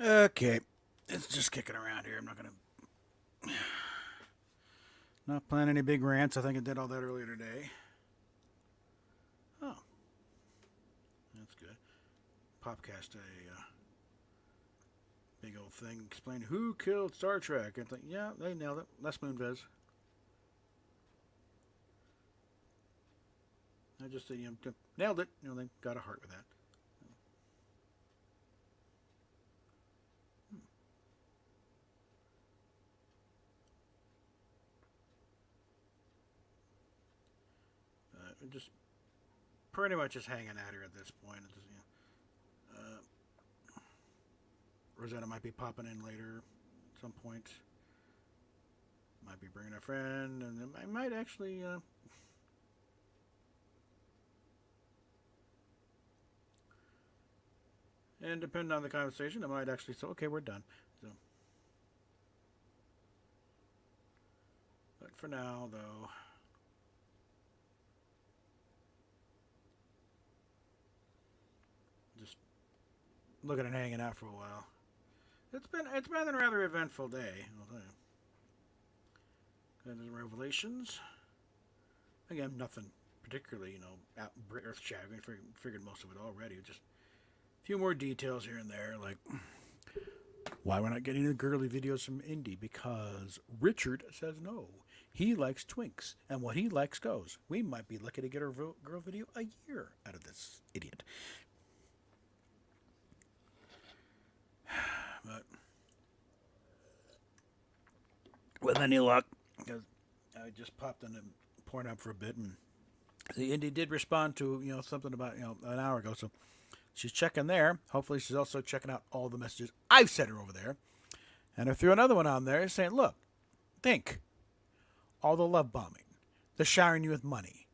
Okay, it's just kicking around here. I'm not planning any big rants. I think I did all that earlier today. Oh, that's good. Popcast a big old thing explain who killed Star Trek. And think, yeah, they nailed it. Les Moonves. I just said, nailed it. They got a heart with that. Just pretty much just hanging at her at this point. Just, Rosetta might be popping in later at some point. Might be bringing a friend, and I might actually. And depending on the conversation, I might actually say, okay, we're done. So, but for now, though, just looking and hanging out for a while. It's been a rather eventful day. I'll tell you. And revelations. Again, nothing particularly, earth shattering. Figured most of it already. Just a few more details here and there, like why we're not getting the girly videos from Indy, because Richard says no. He likes twinks, and what he likes goes. We might be lucky to get a girl video a year out of this idiot. But with any luck, because I just popped in and Pornhub for a bit, and the Indy did respond to something about an hour ago, so she's checking there. Hopefully, she's also checking out all the messages I've sent her over there. And I threw another one on there saying, look, think. All the love bombing, the showering you with money,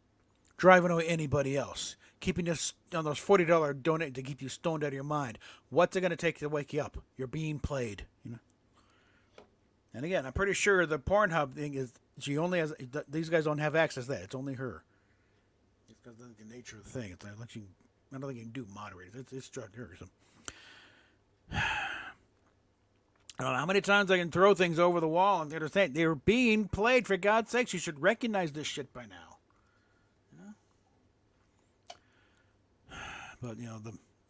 driving away anybody else, keeping you on those $40 donate to keep you stoned out of your mind. What's it going to take to wake you up? You're being played. And again, I'm pretty sure the Pornhub thing is she only has, these guys don't have access to that. It's only her. It's because of the nature of the thing. It's like I don't think you can do moderators. It's just her. So. I don't know how many times I can throw things over the wall and they're saying they're being played. For God's sakes, you should recognize this shit by now. But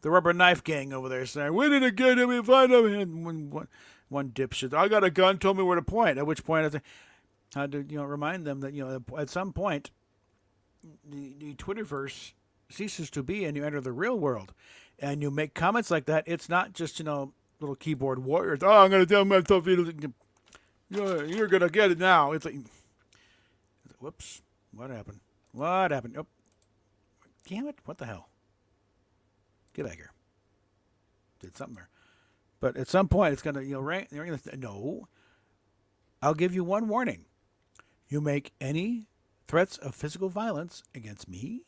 the rubber knife gang over there saying, "We did it again, and we find him." And one dipshit, I got a gun, told me where to point. At which point I had to remind them that at some point the Twitterverse ceases to be, and you enter the real world, and you make comments like that. It's not just little keyboard warriors. Oh, I'm gonna tell myself you're gonna get it now. It's like, whoops, what happened? What happened? Oh, damn it! What the hell? Get back here. Did something there. But at some point, it's gonna ring. No, I'll give you one warning. You make any threats of physical violence against me,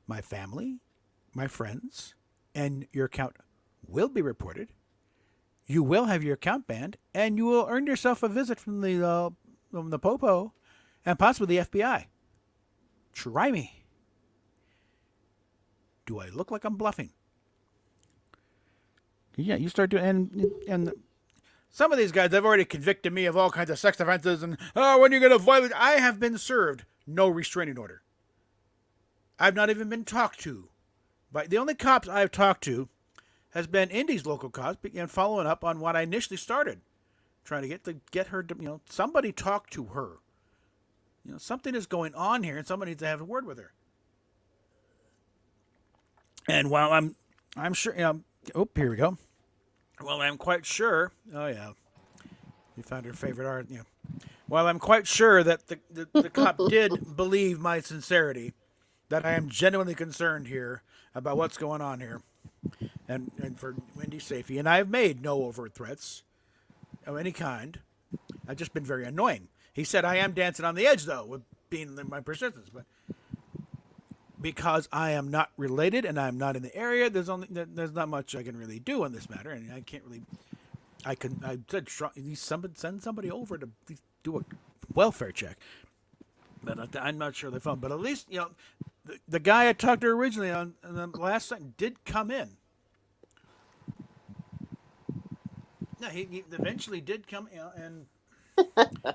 my family, my friends, and your account will be reported. You will have your account banned, and you will earn yourself a visit from the Popo, and possibly the FBI. Try me. Do I look like I'm bluffing? Yeah, you start doing, and some of these guys have already convicted me of all kinds of sex offenses, and when are you going to violate? I have been served no restraining order. I've not even been talked to. But the only cops I've talked to has been Indy's local cause, and following up on what I initially started, trying to get her to, somebody talk to her. Something is going on here, and somebody needs to have a word with her. And while I'm sure, here we go. Well, I'm quite sure. Oh yeah, you found her favorite art. While I'm quite sure that the cop did believe my sincerity, that I am genuinely concerned here about what's going on here. And for Indy's safety. And I have made no overt threats of any kind. I've just been very annoying. He said I am dancing on the edge, though, with being in my persistence. But because I am not related and I'm not in the area, there's not much I can really do on this matter. And I can't really. I said send somebody over to do a welfare check. But I'm not sure they found. But at least the guy I talked to originally on the last time did come in. No, he eventually did come, and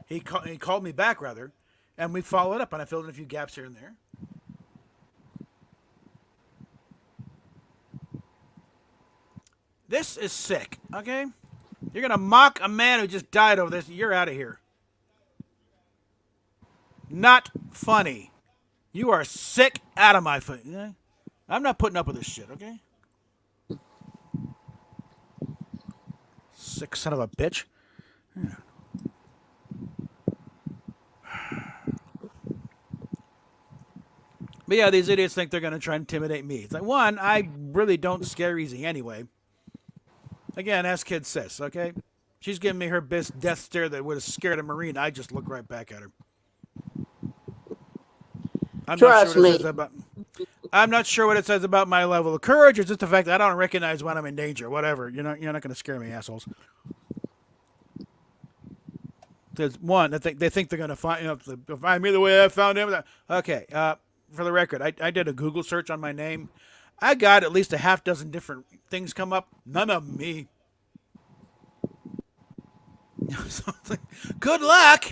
he called me back rather, and we followed up, and I filled in a few gaps here and there. This is sick. Okay, you're gonna mock a man who just died over this. You're out of here. Not funny. You are sick out of my face. I'm not putting up with this shit. Okay. Sick son of a bitch. Yeah. But yeah, these idiots think they're going to try and intimidate me. It's like, one, I really don't scare easy anyway. Again, ask Kid Sis, okay? She's giving me her best death stare that would have scared a Marine. I just look right back at her. Trust me. I'm not sure what it says about my level of courage. It's just the fact that I don't recognize when I'm in danger. Whatever. You're not going to scare me, assholes. There's one, they think they're going to find me the way I found him. Okay, for the record, I did a Google search on my name. I got at least a half dozen different things come up. None of them me. So like, good luck.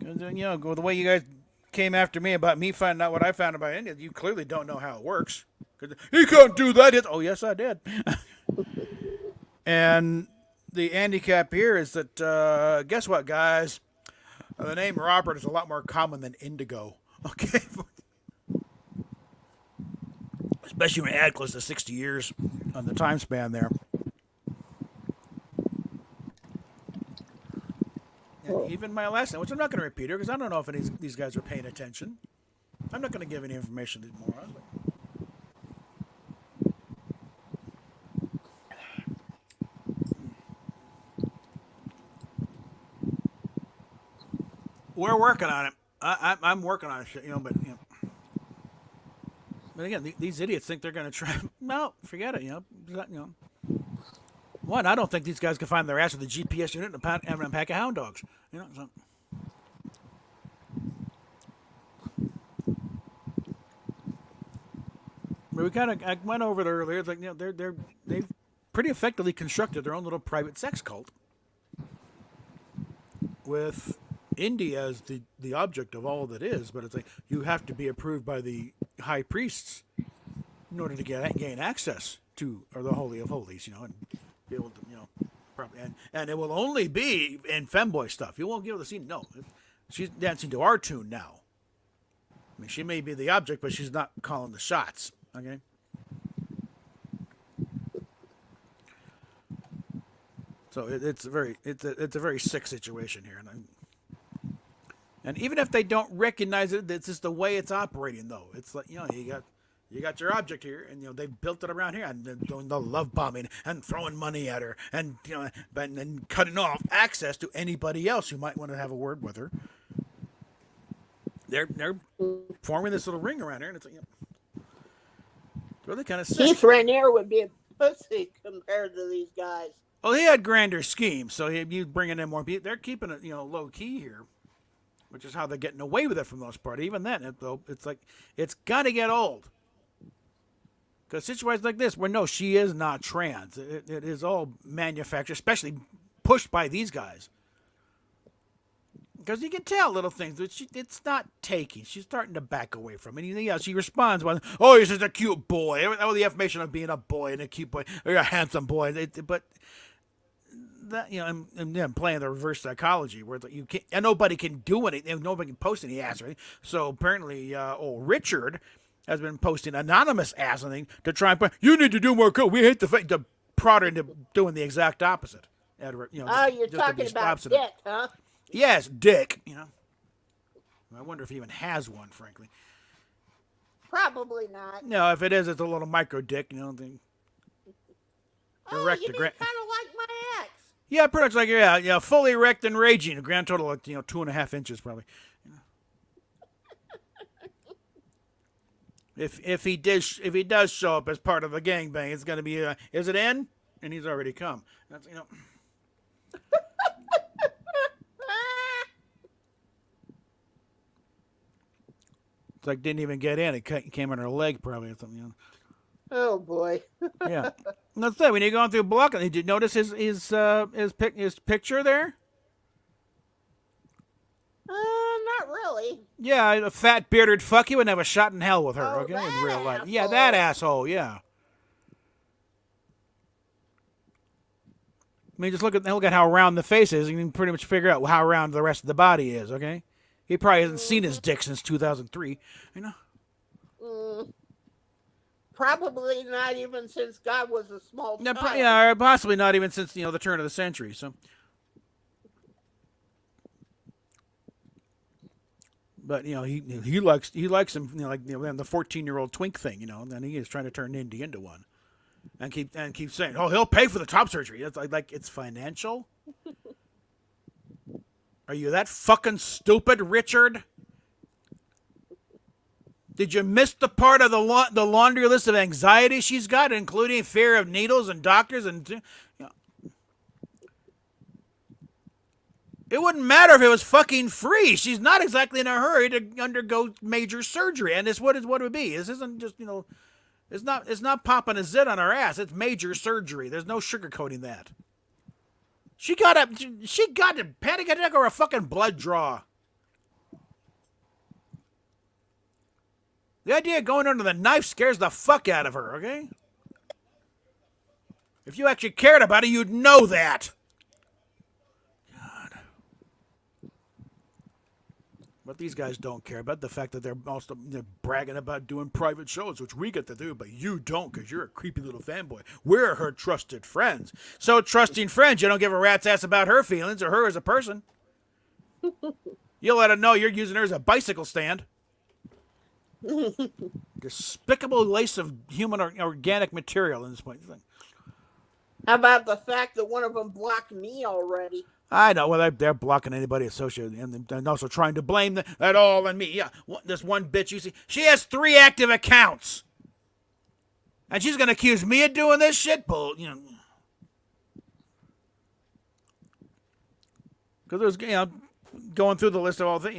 The way you guys came after me about me finding out what I found about India, you clearly don't know how it works. He can't do that. Oh, yes, I did. And the handicap here is that, guess what, guys? The name Robert is a lot more common than Indigo. Okay? Especially when you add close to 60 years on the time span there. And even my last name, which I'm not going to repeat here because I don't know if any of these guys are paying attention. I'm not going to give any information to these morons. We're working on it. I'm working on it, but again, these idiots think they're going to try. No, forget it. One, I don't think these guys can find their ass with a GPS unit and a pack of hound dogs. So. But we I went over it earlier. It's like they've pretty effectively constructed their own little private sex cult with India as the object of all that is. But it's like you have to be approved by the high priests in order to gain access to the Holy of Holies, and be able to, probably, and it will only be in femboy stuff. You won't be able to see. No, she's dancing to our tune now. I mean, she may be the object, but she's not calling the shots. Okay. So it's a very sick situation here, and even if they don't recognize it, it's just the way it's operating. Though it's like you got your object here, and they built it around here, and they're doing the love bombing and throwing money at her, and and cutting off access to anybody else who might want to have a word with her. They're forming this little ring around her, and it's like, really kind of sick. Keith Rainier would be a pussy compared to these guys. Well, he had grander schemes, so you bringing in more people. They're keeping it, low key here, which is how they're getting away with it for the most part. Even then, it's like it's got to get old. Because situations like this, where no, she is not trans. It is all manufactured, especially pushed by these guys. Because you can tell little things that it's not taking. She's starting to back away from it. Yeah, she responds with, "Oh, he's just a cute boy." All the affirmation of being a boy and a cute boy or a handsome boy. But that and then playing the reverse psychology where you can't, and nobody can do anything, nobody can post any ass or anything. So apparently, Richard has been posting anonymous ass and thing to try and put. You need to do more code. We hate the fact to prod her into doing the exact opposite. You're talking about Dick, huh? Yes, Dick. I wonder if he even has one, frankly. Probably not. No, if it is, it's a little micro dick. Thing. Erect you mean kind of like my ex? Yeah, pretty much like fully erect and raging. A grand total of 2.5 inches probably. If he does show up as part of a gangbang, it's gonna be is it in? And he's already come. That's It's like didn't even get in. It came on her leg probably or something. Oh boy. Yeah. Let's say when you're going through block, did you notice his picture there? Not really. Yeah, a fat bearded fuck. You would have a shot in hell with her. Oh, Okay, in that real life. Yeah, asshole. that asshole. Yeah. I mean, just look at how round the face is. You can pretty much figure out how round the rest of the body is. Okay, he probably hasn't seen his dick since 2003. You know. Probably not even since God was a small child. Yeah, or possibly not even since the turn of the century. So. But he likes him like the 14-year-old twink thing, and then he is trying to turn Indy into one, and keep saying, oh, he'll pay for the top surgery. It's like it's financial. Are you that fucking stupid, Richard? Did you miss the part of the laundry list of anxiety she's got, including fear of needles and doctors and? It wouldn't matter if it was fucking free. She's not exactly in a hurry to undergo major surgery, and it's what it would be. This isn't just it's not popping a zit on her ass. It's major surgery. There's no sugarcoating that. She got a panic attack or a fucking blood draw. The idea of going under the knife scares the fuck out of her. Okay. If you actually cared about it, you'd know that. But these guys don't care about the fact that they're bragging about doing private shows, which we get to do, but you don't because you're a creepy little fanboy. We're her trusted friends. So trusting friends, you don't give a rat's ass about her feelings or her as a person. You let her know you're using her as a bicycle stand. Despicable lace of human organic material in this point. How about the fact that one of them blocked me already? I know. Well, they're blocking anybody associated, and also trying to blame that all on me. Yeah, this one bitch you see, she has 3 active accounts, and she's gonna accuse me of doing this shit, bull. Because there's going through the list of all the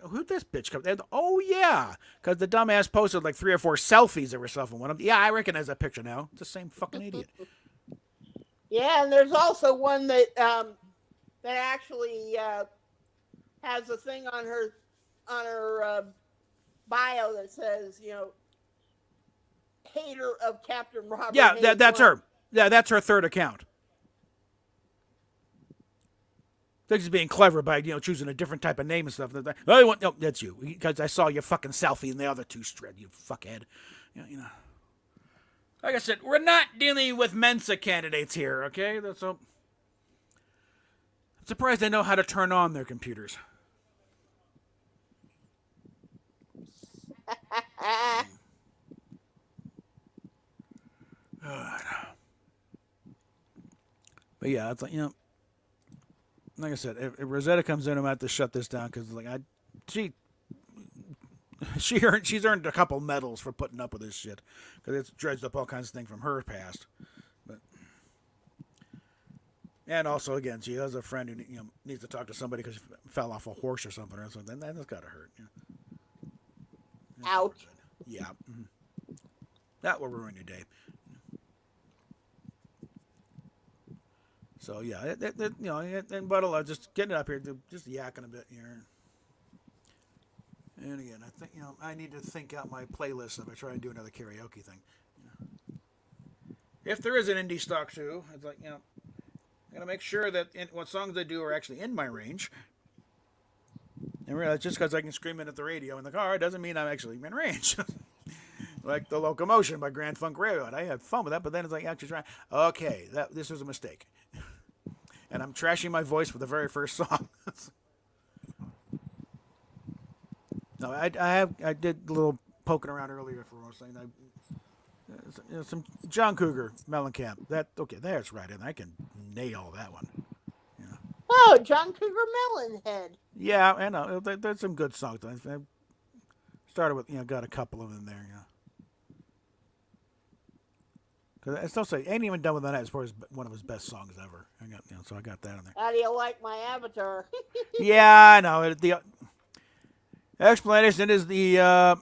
who'd this bitch come? Oh yeah, because the dumbass posted like 3 or 4 selfies of herself in one of them. Yeah, I recognize that picture now. It's the same fucking idiot. Yeah, and there's also one that actually has a thing on her bio that says, hater of Captain Robert. Yeah, that's her. Yeah, that's her 3rd account. They're just being clever by choosing a different type of name and stuff. No, that's you because I saw your fucking selfie in the other 2 thread. You fuckhead. Like I said, we're not dealing with Mensa candidates here. Okay, so. I'm surprised they know how to turn on their computers. God. But yeah, it's like like I said, if Rosetta comes in, I'm gonna have to shut this down because she's earned a couple medals for putting up with this shit because it's dredged up all kinds of things from her past. And also, again, she has a friend who needs to talk to somebody because she fell off a horse or something. Or something. That's got to hurt. Ouch. Yeah. Mm-hmm. That will ruin your day. So, yeah. But just getting up here, just yakking a bit here. And again, I think, I need to think out my playlist if I try and do another karaoke thing. If there is an indie stock, too, it's like, I'm going to make sure that what songs I do are actually in my range. And realize just because I can scream it at the radio in the car doesn't mean I'm actually in range. Like The Locomotion by Grand Funk Railroad. I had fun with that, but then it's like actually trying. Okay, this was a mistake. And I'm trashing my voice for the very first song. No, I did a little poking around earlier for one thing. Some John Cougar, Mellencamp. That's right, and I can nail that one. Oh, John Cougar Melonhead. Yeah, I know. There's some good songs. I started with, got a couple of them in there. Because I still say, ain't even done with that as far as one of his best songs ever. So I got that in there. How do you like my avatar? Yeah, I know. The explanation is the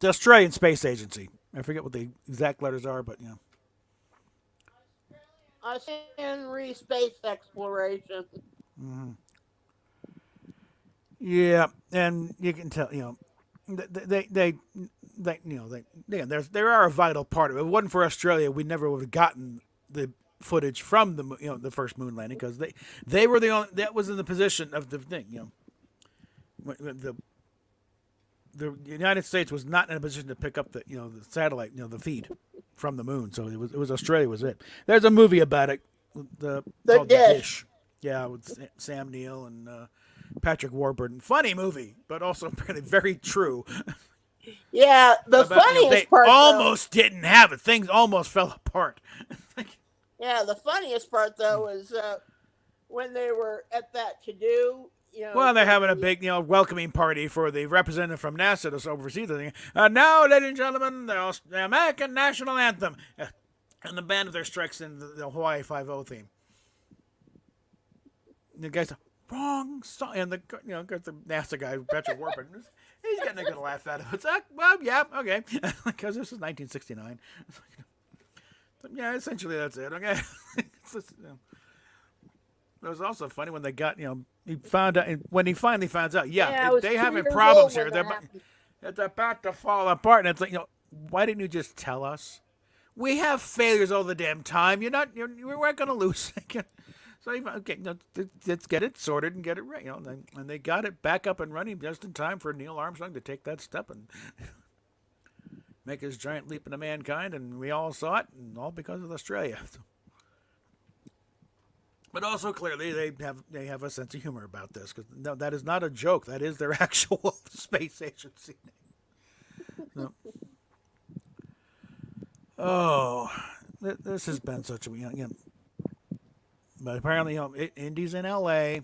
Australian Space Agency. I forget what the exact letters are, but Henry space exploration. Yeah, and you can tell, there are a vital part of it. If it wasn't for Australia, we never would have gotten the footage from the first moon landing, because they were the only that was in the position of the thing. The United States was not in a position to pick up the satellite, the feed from the moon. So it was Australia was it. There's a movie about it, called The Dish. Yeah, with Sam Neill and Patrick Warburton. Funny movie, but also apparently very true. Yeah, the funniest part. They almost didn't have it. Things almost fell apart. Yeah, the funniest part though is when they were at that to-do. Well, they're having a big, welcoming party for the representative from NASA to oversee the thing. Now, ladies and gentlemen, the American national anthem, and the band of their strikes in the Hawaii Five-0 theme. The guy's wrong song, and the NASA guy, Patrick Warburton, he's getting a good laugh out of it. It's like, well, yeah, okay, because this is 1969. Yeah, essentially that's it. Okay. It was also funny when they got, he found out, when he finally finds out, they having problems here. They're it's about to fall apart, and it's like, why didn't you just tell us? We have failures all the damn time. We weren't going to lose. So, okay, let's get it sorted and get it right. And they got it back up and running just in time for Neil Armstrong to take that step and make his giant leap into mankind, and we all saw it, and all because of Australia. But also clearly they have a sense of humor about this, because no, that is not a joke. That is their actual space agency name. So, this has been such a but apparently Indy's in L.A.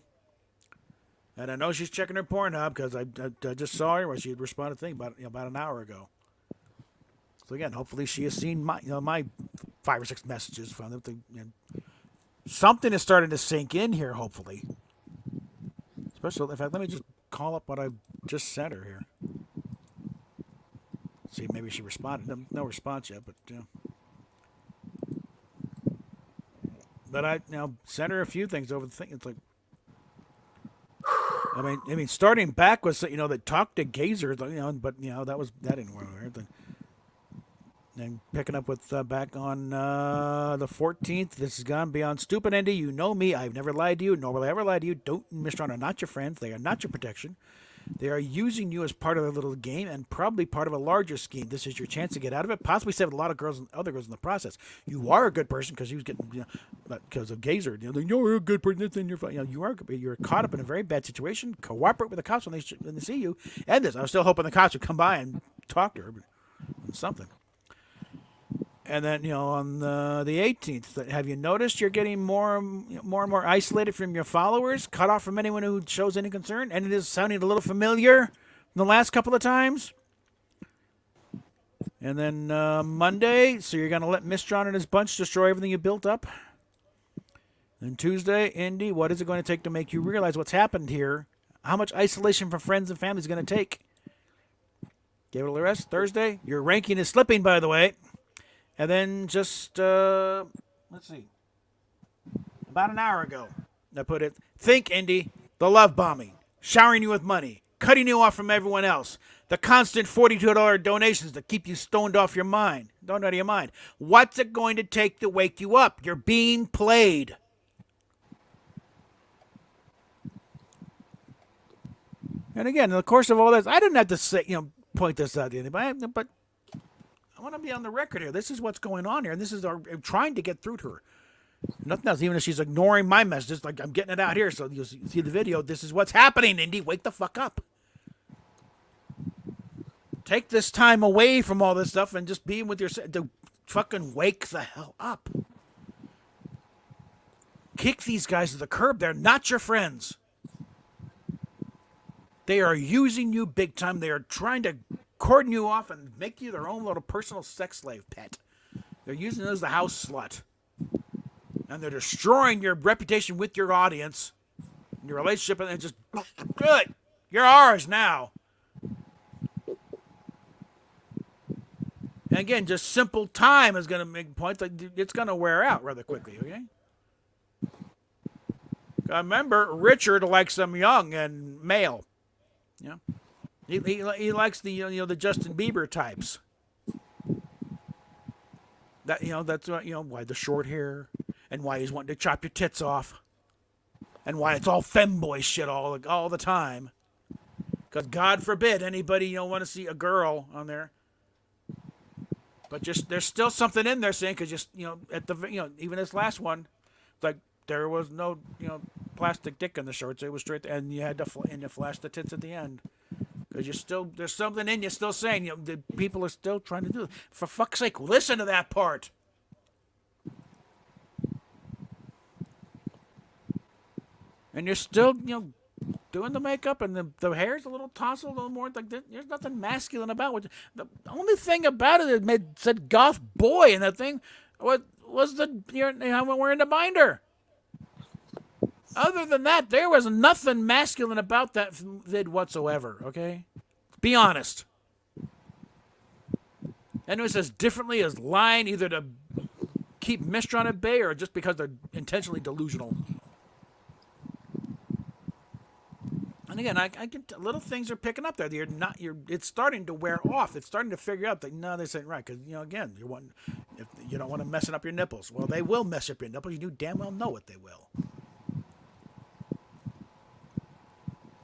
and I know she's checking her Pornhub, because I just saw her where she had responded to a thing about an hour ago. So again, hopefully she has seen my 5 or 6 messages from them. Something is starting to sink in here, hopefully. Especially, in fact, let me just call up what I just sent her here. See, maybe she responded. No response yet, but but I sent her a few things over the thing. It's like, I mean, starting back was they talked to Gazer, but that didn't work. And picking up with back on the 14th, this has gone beyond stupid, Andy. You know me. I've never lied to you, nor will I ever lie to you. Don't and Mr. are not your friends. They are not your protection. They are using you as part of their little game and probably part of a larger scheme. This is your chance to get out of it. Possibly save a lot of other girls in the process. You are a good person because he was getting, because of Gazer. You're a good person. Then you're caught up in a very bad situation. Cooperate with the cops when they see you. And this, I was still hoping the cops would come by and talk to her, but something. And then, on the 18th, have you noticed you're getting more and more isolated from your followers, cut off from anyone who shows any concern? And it is sounding a little familiar the last couple of times. And then Monday, so you're going to let Mistron and his bunch destroy everything you built up? And Tuesday, Indy, what is it going to take to make you realize what's happened here? How much isolation from friends and family is going to take? Gave it a rest. Thursday, your ranking is slipping, by the way. And then just, let's see, about an hour ago, I put it, think, Indy, the love bombing, showering you with money, cutting you off from everyone else, the constant $42 donations that keep you stoned out of your mind. What's it going to take to wake you up? You're being played. And again, in the course of all this, I didn't have to say, point this out to anybody, but I want to be on the record here. This is what's going on here, and this is I'm trying to get through to her. Nothing else, even if she's ignoring my messages, like I'm getting it out here, so you see the video. This is what's happening, Indy. Wake the fuck up. Take this time away from all this stuff and just be with yourself. Fucking wake the hell up. Kick these guys to the curb. They're not your friends. They are using you big time. They are trying to cordon you off and make you their own little personal sex slave pet. They're using it as the house slut. And they're destroying your reputation with your audience, your relationship, and just, good. You're ours now. And again, just simple time is going to make points. Like it's going to wear out rather quickly. Okay. Remember, Richard likes them young and male. Yeah. He likes the Justin Bieber types. That's why the short hair and why he's wanting to chop your tits off. And why it's all femboy shit all the time. Because God forbid anybody want to see a girl on there. But just there's still something in there saying, because just at the even this last one, like there was no plastic dick in the shorts. It was straight, and you had to flash the tits at the end. Because there's something in you still saying the people are still trying to do it. For fuck's sake, listen to that part. And you're still doing the makeup, and the hair's a little tousled, a little more like there's nothing masculine about it. The only thing about it said goth boy, and that thing was wearing the binder. Other than that, there was nothing masculine about that vid whatsoever. Okay, be honest. And it was as differently as lying, either to keep Mistron at bay or just because they're intentionally delusional. And again, I can little things are picking up there. It's starting to wear off. It's starting to figure out that no, this ain't right. Because again, if you don't want to mess up your nipples. Well, they will mess up your nipples. You damn well know what they will.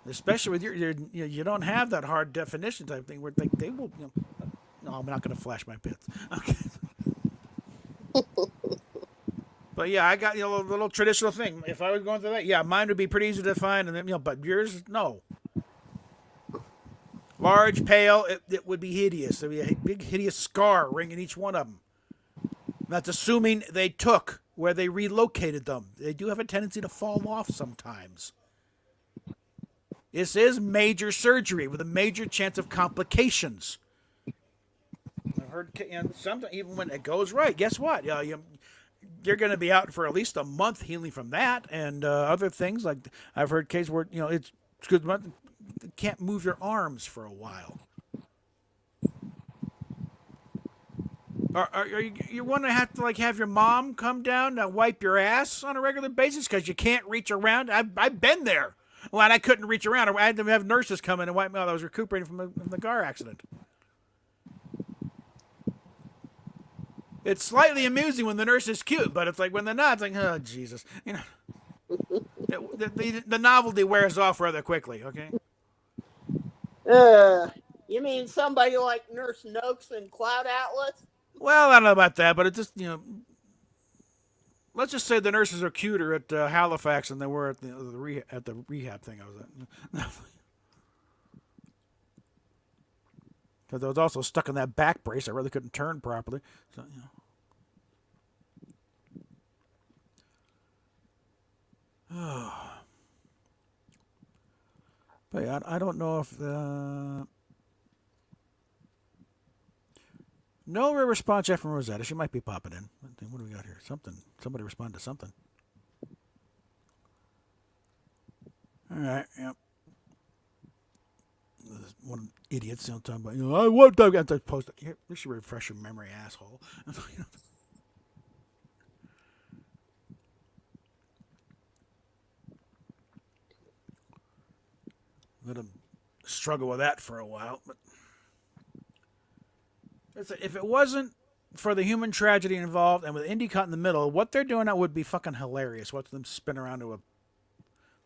Especially with you don't have that hard definition type thing where they will. No, I'm not going to flash my pits. Okay. But yeah, I got a little traditional thing. If I was going through that, yeah, mine would be pretty easy to find, and then but yours, no. Large, pale, it would be hideous. There'd be a big hideous scar ringing each one of them. That's assuming they took where they relocated them. They do have a tendency to fall off sometimes. This is major surgery with a major chance of complications. I've heard sometimes even when it goes right, guess what? You're going to be out for at least a month healing from that, and other things like I've heard cases where it's good month can't move your arms for a while. Are you want to have to have your mom come down to wipe your ass on a regular basis because you can't reach around? I've been there. Well, and I couldn't reach around. I had to have nurses come in and wipe me out. I was recuperating from the car accident. It's slightly amusing when the nurse is cute, but it's like when they're not, it's like, oh, Jesus. The novelty wears off rather quickly, okay? You mean somebody like Nurse Noakes and Cloud Atlas? Well, I don't know about that, but it just, let's just say the nurses are cuter at Halifax than they were at the rehab thing I was at. Because I was also stuck in that back brace. I really couldn't turn properly. So, But yeah, I don't know if no response yet from Rosetta. She might be popping in. What do we got here? Somebody respond to something. All right. Yep. One idiot's talking about I want to post. Here, this should refresh your memory, asshole. Let him struggle with that for a while. But if it wasn't for the human tragedy involved and with Endicott in the middle, what they're doing now would be fucking hilarious. Watch them spin around to a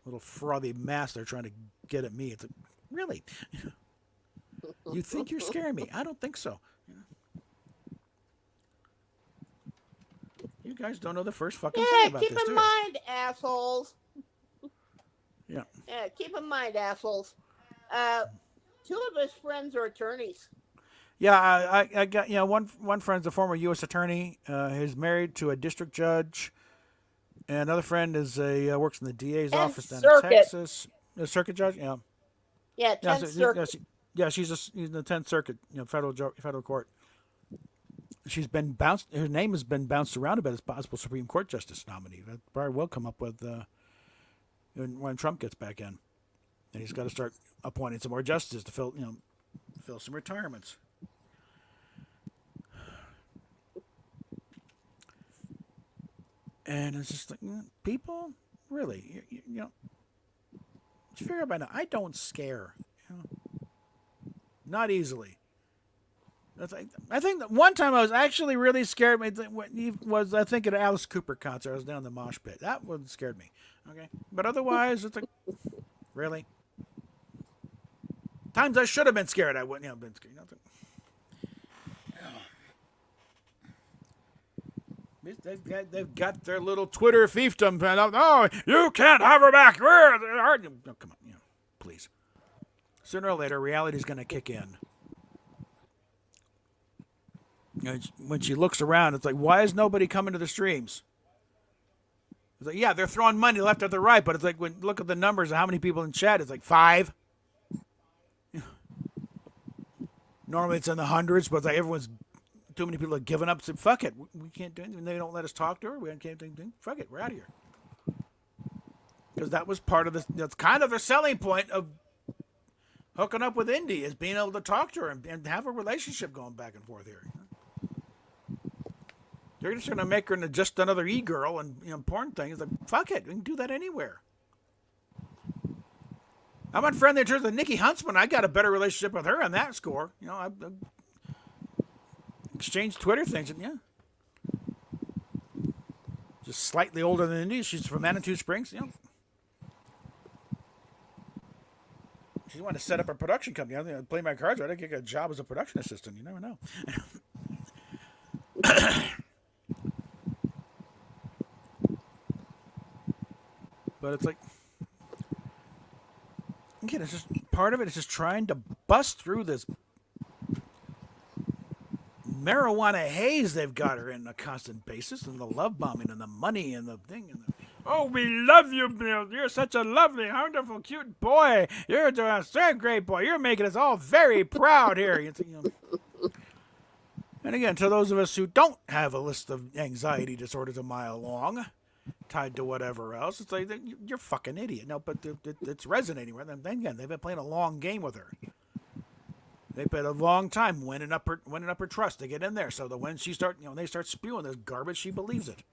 little frothy mass they're trying to get at me. It's like, really? You think you're scaring me? I don't think so. You guys don't know the first fucking thing about this, keep in mind, assholes. Yeah, keep in mind, assholes. Two of his friends are attorneys. Yeah, I got one friend's a former U.S. attorney. He's married to a district judge. And another friend is works in the DA's office down in Texas. A circuit judge, yeah. Yeah, 10th Circuit. She's in the 10th Circuit, federal court. She's been bounced. Her name has been bounced around a bit as possible Supreme Court justice nominee. That probably will come up with when Trump gets back in, and he's got to start appointing some more justices to fill some retirements. And it's just like, people, really, you know, you figure out by now, I don't scare, you know, not easily. I think that one time I was actually really scared. Was I think at an Alice Cooper concert? I was down in the mosh pit. That one scared me. Okay, but otherwise, it's like, really. Times I should have been scared. I wouldn't have been scared. They've got their little Twitter fiefdom. Oh, you can't have her back. Where are you? Oh, come on, you know, please. Sooner or later, reality's going to kick in. You know, when she looks around, it's like, why is nobody coming to the streams? It's like, yeah, they're throwing money left or the right, but it's like, when look at the numbers of how many people in chat. It's like 5. Normally it's in the hundreds, but it's like everyone's too many people have given up. Said, fuck it, we can't do anything. They don't let us talk to her. We can't do anything. Fuck it, we're out of here. Because that was part of this. That's kind of the selling point of hooking up with Indy, is being able to talk to her and have a relationship going back and forth here. They're just going to make her into just another e-girl and, you know, porn thing. It's like, fuck it, we can do that anywhere. I'm unfriendly in terms of Nikki Huntsman. I got a better relationship with her on that score. You know, I exchanged Twitter things, and yeah. Just slightly older than Indy. She's from Manitou Springs, you know. She wanted to set up a production company. I think I'd play my cards right. I'd get a job as a production assistant. You never know. But it's like, again, it's just part of it is just trying to bust through this marijuana haze they've got her in a constant basis, and the love bombing and the money and the thing and the, oh, we love you, Bill. You're such a lovely, wonderful, cute boy. You're a third grade boy. You're making us all very proud here. You know. And again, to those of us who don't have a list of anxiety disorders a mile long, tied to whatever else, it's like, you're a fucking idiot. No, but it's resonating with them. Then again, they've been playing a long game with her. They played a long time winning up her trust to get in there, so that when they start spewing this garbage, she believes it.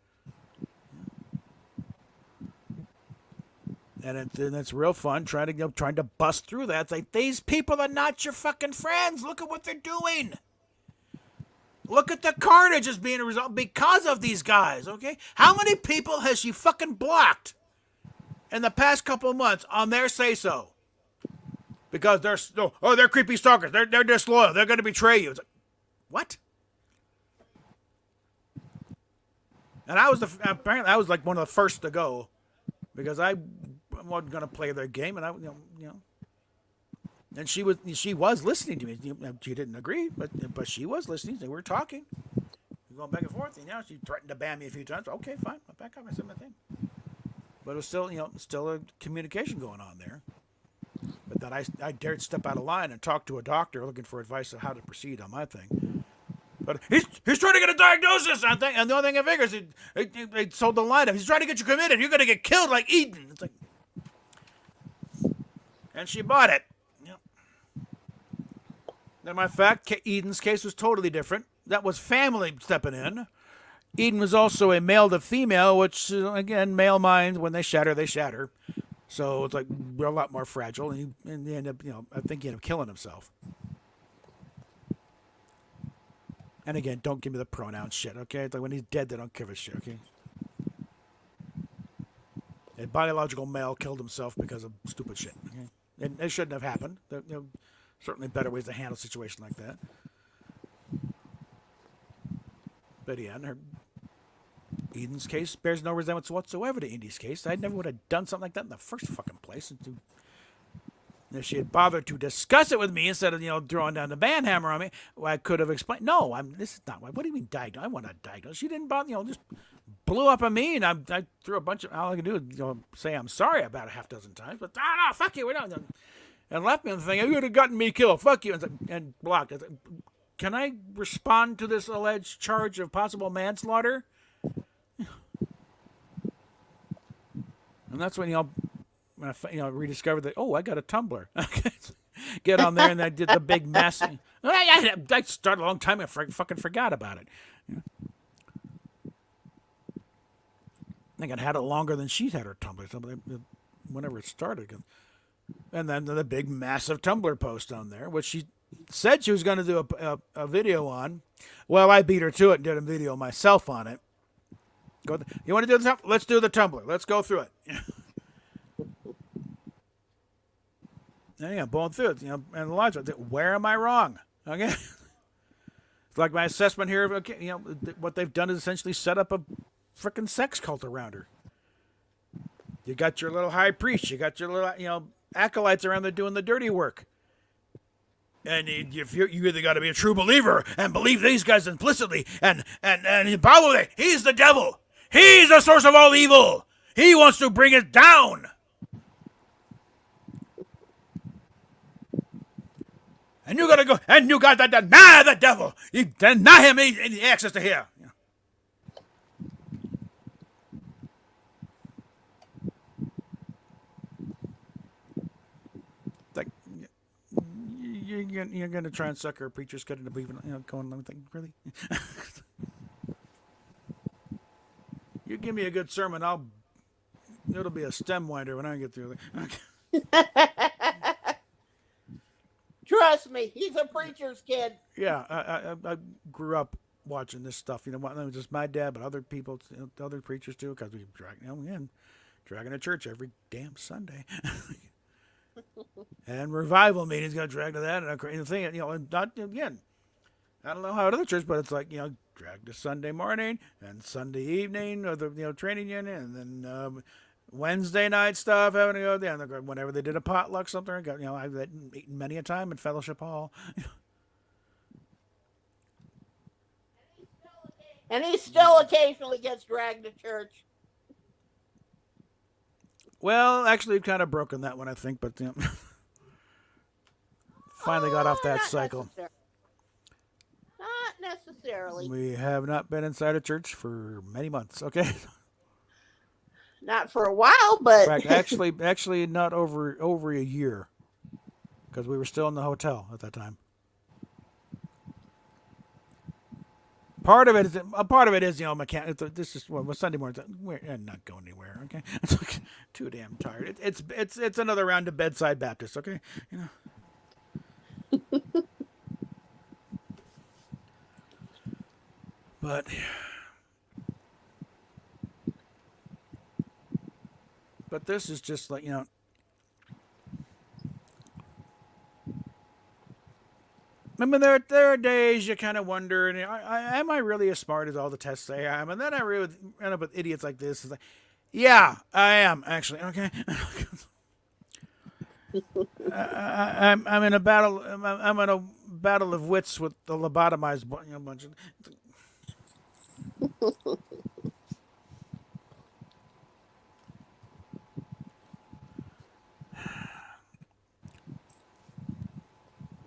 And it's real fun trying to bust through that. It's like, these people are not your fucking friends. Look at what they're doing. Look at the carnage is being a result because of these guys, okay? How many people has she fucking blocked in the past couple of months on their say-so? Because they're creepy stalkers. They're disloyal. They're going to betray you. It's like, what? And apparently I was like one of the first to go, because I wasn't going to play their game, and and she was listening to me. She didn't agree, but she was listening. They were talking, going back and forth. And she threatened to ban me a few times. Okay, fine, I'll back up. I said my thing. But it was still a communication going on there. But then I dared step out of line and talk to a doctor looking for advice on how to proceed on my thing. But he's trying to get a diagnosis on thing, and the only thing I figure is he sold the line of, he's trying to get you committed. You're going to get killed like Eden. It's like, and she bought it. Then my fact, Eden's case was totally different. That was family stepping in. Eden was also a male to female, which, again, male minds, when they shatter, they shatter. So it's like, we're a lot more fragile, and he ended up, I think he ended up killing himself. And again, don't give me the pronoun shit, okay? It's like, when he's dead, they don't give a shit, okay? A biological male killed himself because of stupid shit, okay? And it shouldn't have happened. Certainly better ways to handle a situation like that. But yeah, and Eden's case bears no resemblance whatsoever to Indy's case. I never would have done something like that in the first fucking place. If she had bothered to discuss it with me instead of, throwing down the ban hammer on me, I could have explained, no, this is not, what do you mean diagnose? I want to diagnose. She didn't bother, just blew up on me, and I threw a bunch of, all I can do is, say I'm sorry about a half dozen times, but, no, fuck you, we don't. And left me on the thing, you would have gotten me killed, fuck you, and blocked. Can I respond to this alleged charge of possible manslaughter? And that's when, when I rediscovered that, I got a Tumblr. Get on there, and I did the big mess. I started a long time ago, fucking forgot about it. think it had it longer than she's had her Tumblr. Whenever it started. And then the big, massive Tumblr post on there, which she said she was going to do a video on. Well, I beat her to it and did a video myself on it. You want to do the Tumblr? Let's do the Tumblr. Let's go through it. And yeah, going through it, and the lines are, where am I wrong? Okay. It's like my assessment here of, okay, what they've done is essentially set up a frickin' sex cult around her. You got your little high priest, you got your little, acolytes around there doing the dirty work. And you either got to be a true believer and believe these guys implicitly and follow it. He's the devil. He's the source of all evil. He wants to bring it down. And you got to go, and you got to deny the devil. You deny him any access to here. Like, you're going to try and sucker a preacher's kid into believing, going, let me think, really? You give me a good sermon, it'll be a stem winder when I get through it. Okay. Trust me, he's a preacher's kid. Yeah, I grew up watching this stuff. Not just my dad, but other people, other preachers too, because we dragging to church every damn Sunday. And revival meetings got dragged to that, and the thing, and not again. I don't know how other church, but it's like dragged to Sunday morning and Sunday evening, or the training unit, and then Wednesday night stuff, having to go down. Whenever they did a potluck, something, I've eaten many a time in Fellowship Hall. And he still occasionally gets dragged to church. Well, actually, we've kind of broken that one, I think, but finally got off that cycle. Not necessarily. We have not been inside a church for many months. Okay. Not for a while, but in fact, actually, not over a year, because we were still in the hotel at that time. Part of it is mechanic. This is Sunday morning. We're not going anywhere. Okay, it's like, too damn tired. It's another round of bedside Baptist. Okay, but. But this is just like, I mean, there are days you kind of wonder, am I really as smart as all the tests say I am? And then I really end up with idiots like this. It's like, yeah, I am, actually. Okay. I'm in a battle. I'm in a battle of wits with the lobotomized bunch of.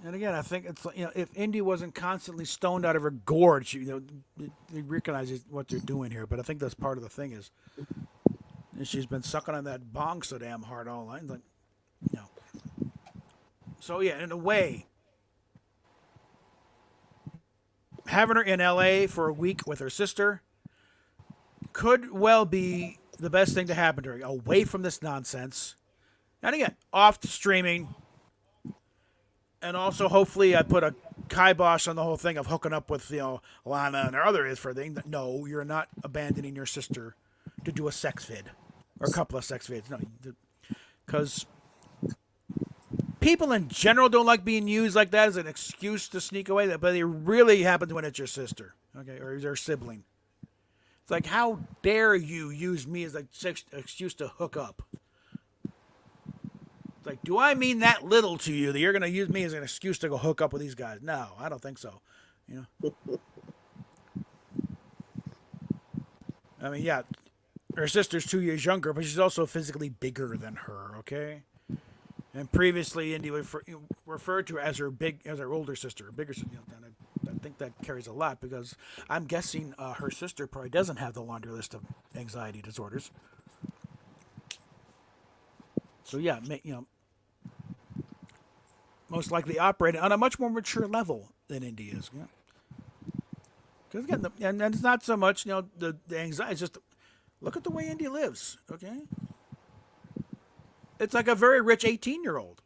And again, I think it's if Indy wasn't constantly stoned out of her gourd, they recognize what they're doing here. But I think that's part of the thing is she's been sucking on that bong so damn hard all night. Like, So yeah, in a way, having her in L.A. for a week with her sister could well be the best thing to happen to her. Away from this nonsense, and again, off the streaming. And also, hopefully, I put a kibosh on the whole thing of hooking up with, Lana and her other for thing. No, you're not abandoning your sister to do a sex vid or a couple of sex vids. No, because people in general don't like being used like that as an excuse to sneak away. But it really happens when it's your sister, okay, or your sibling. It's like, how dare you use me as an excuse to hook up? It's like, do I mean that little to you that you're going to use me as an excuse to go hook up with these guys? No, I don't think so. I mean, yeah, her sister's 2 years younger, but she's also physically bigger than her, okay? And previously, Indy referred to her as her older sister, bigger sister. I think that carries a lot because I'm guessing her sister probably doesn't have the laundry list of anxiety disorders. So yeah, most likely operating on a much more mature level than Indy is. Because again, and it's not so much the anxiety. It's just Look at the way Indy lives, okay? It's like a very rich 18-year-old.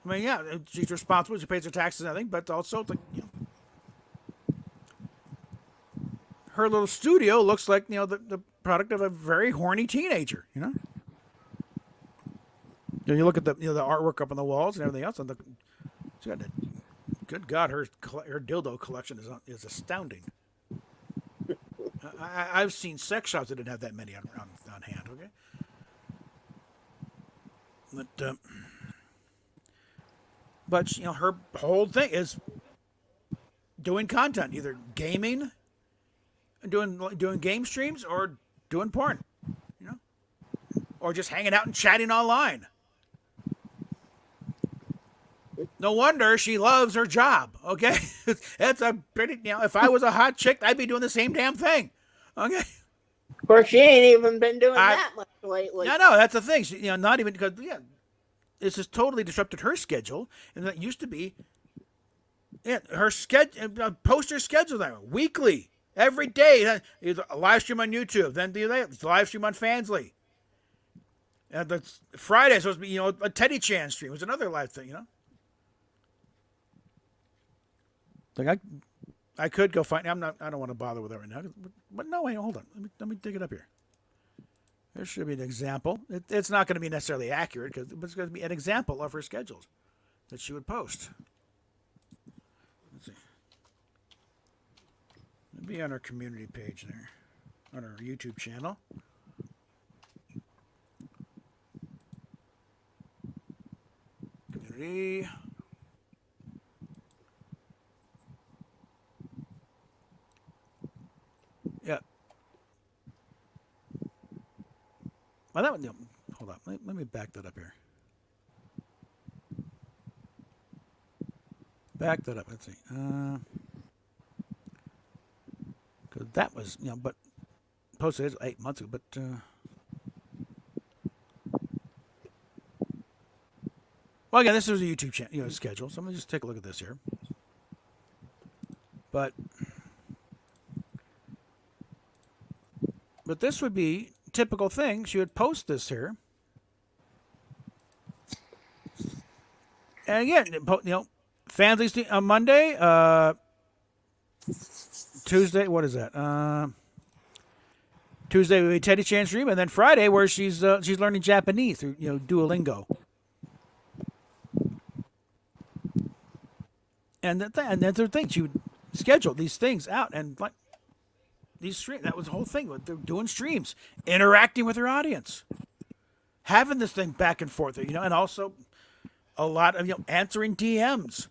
I mean, yeah, she's responsible. She pays her taxes and everything, but also, like, her little studio looks like, the product of a very horny teenager, You look at the artwork up on the walls and everything else, and she got good God, her dildo collection is astounding. I've seen sex shops that didn't have that many on hand. Okay, but her whole thing is doing content, either gaming, doing game streams, or doing porn, or just hanging out and chatting online. No wonder she loves her job. Okay, it's a pretty. If I was a hot chick, I'd be doing the same damn thing. Okay. Of course, she ain't even been doing that much lately. No, that's the thing. She, not even because this has totally disrupted her schedule, and that used to be. Yeah, her schedule, post her schedule there weekly, every day. Either a live stream on YouTube, then the live stream on Fansly. And the Friday supposed to be a Teddy Chan stream. It was another live thing, Like I could go find. I don't want to bother with it right now. But no, wait, hold on. Let me dig it up here. There should be an example. It's not going to be necessarily accurate, but it's going to be an example of her schedules that she would post. Let's see. It'd be on her community page there, on her YouTube channel. Community. Yeah. Well, that one. Hold on. Let me back that up here. Back that up. Let's see. Because that was but posted 8 months ago. But well, again, this is a YouTube channel, schedule. So let me just take a look at this here. But this would be typical thing. She would post this here. And again, Fansly on Monday, Tuesday, what is that? Tuesday would be Teddy Chan stream, and then Friday where she's learning Japanese through Duolingo. And that's the thing. She would schedule these things out, and like these streams. That was the whole thing. They're doing streams, interacting with her audience, having this thing back and forth, and also a lot of answering DMs.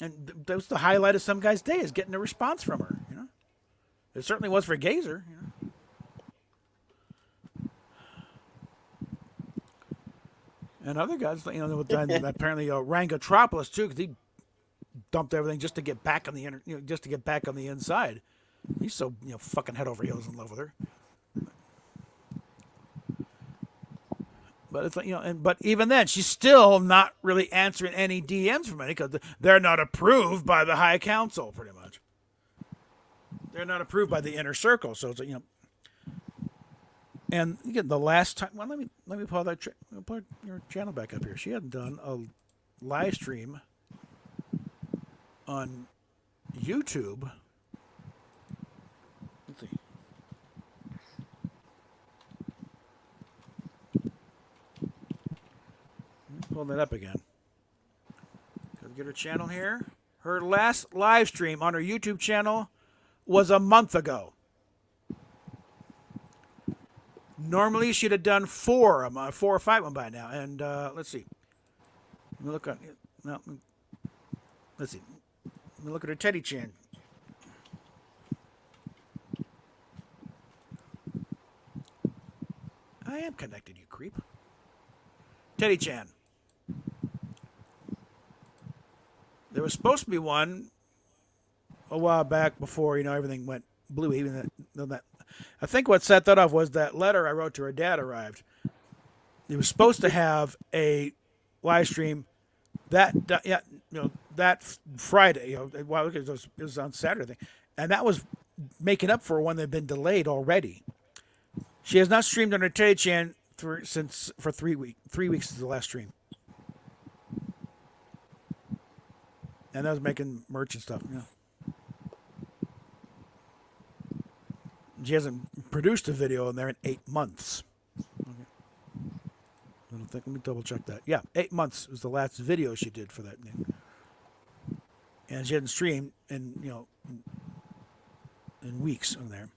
And that was the highlight of some guy's day, is getting a response from her. It certainly was for Gazer. And other guys, apparently Rangotropolis too, because he dumped everything just to get back on the just to get back on the inside. He's so fucking head over heels in love with her. But it's like but even then, she's still not really answering any DMs from any, because they're not approved by the High Council. Pretty much, they're not approved by the inner circle. So it's like, And again, the last time, well, let me pull that pull your channel back up here. She hadn't done a live stream on YouTube. Let's see. Pull that up again. Get her channel here. Her last live stream on her YouTube channel was a month ago. Normally she'd have done 4 or 5 of them by now. And let's see. Let me look on. No, let's see. Let me look at her Teddy Chan. I am connected, you creep. Teddy Chan. There was supposed to be one a while back before everything went blue. Even that, I think what set that off was that letter I wrote to her dad arrived. He was supposed to have a live stream that Friday. It was on Saturday, and that was making up for when they've been delayed already. She has not streamed on her Teddy Chan for 3 weeks. 3 weeks is the last stream, and that was making merch and stuff. Yeah. She hasn't produced a video in there in 8 months. Okay. I don't think. Let me double check that. Yeah, 8 months was the last video she did for that thing, and she hadn't streamed in weeks on there.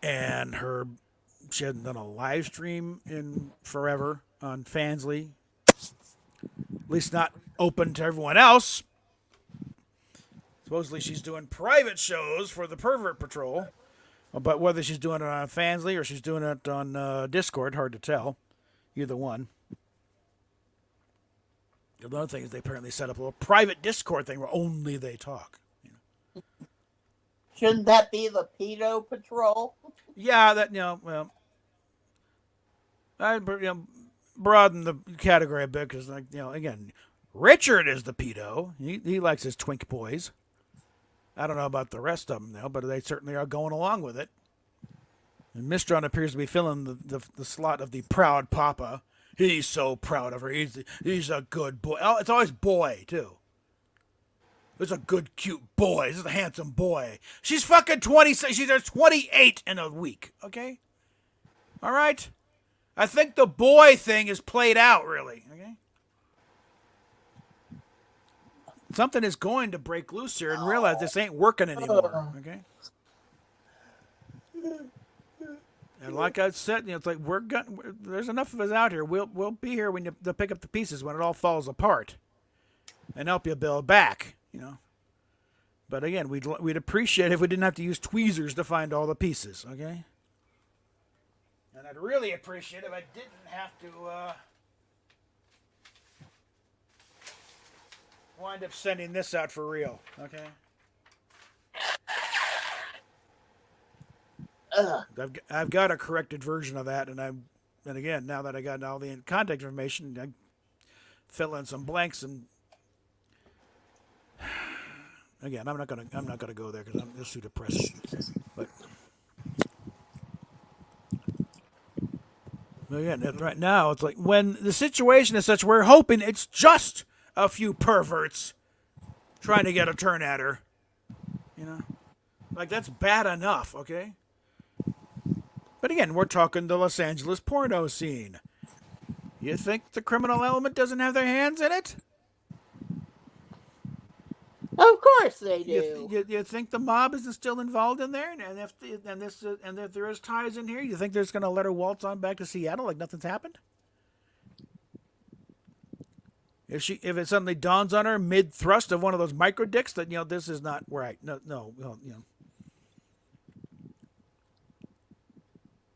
And she hadn't done a live stream in forever on Fansly. At least not open to everyone else. Supposedly she's doing private shows for the Pervert Patrol. But whether she's doing it on Fansly or she's doing it on Discord, hard to tell. Either one. The other thing is they apparently set up a little private Discord thing where only they talk. Shouldn't that be the Pedo Patrol? Yeah, well, I broaden the category a bit because, again, Richard is the pedo. He likes his twink boys. I don't know about the rest of them, though, but they certainly are going along with it. And Mistron appears to be filling the slot of the proud papa. He's so proud of her. He's a good boy. Oh, it's always boy, too. This is a good, cute boy. This is a handsome boy. She's fucking 20. She's 28 in a week, okay? All right? I think the boy thing is played out, really, okay? Something is going to break loose here and realize this ain't working anymore, okay? And like I said, it's like there's enough of us out here. We'll be here when to pick up the pieces when it all falls apart and help you build back. But again, we'd appreciate it if we didn't have to use tweezers to find all the pieces, okay? And I'd really appreciate it if I didn't have to wind up sending this out for real, okay? I've got a corrected version of that, and again, now that I got all the contact information, I fill in some blanks and. Again, I'm not gonna go there because this is too depressing. But again, right now it's like when the situation is such, we're hoping it's just a few perverts trying to get a turn at her. Like that's bad enough, okay? But again, we're talking the Los Angeles porno scene. You think the criminal element doesn't have their hands in it? Of course they do. You think the mob isn't still involved in there? And if there is ties in here, you think they're just going to let her waltz on back to Seattle like nothing's happened? If it suddenly dawns on her mid thrust of one of those micro dicks that this is not right. No,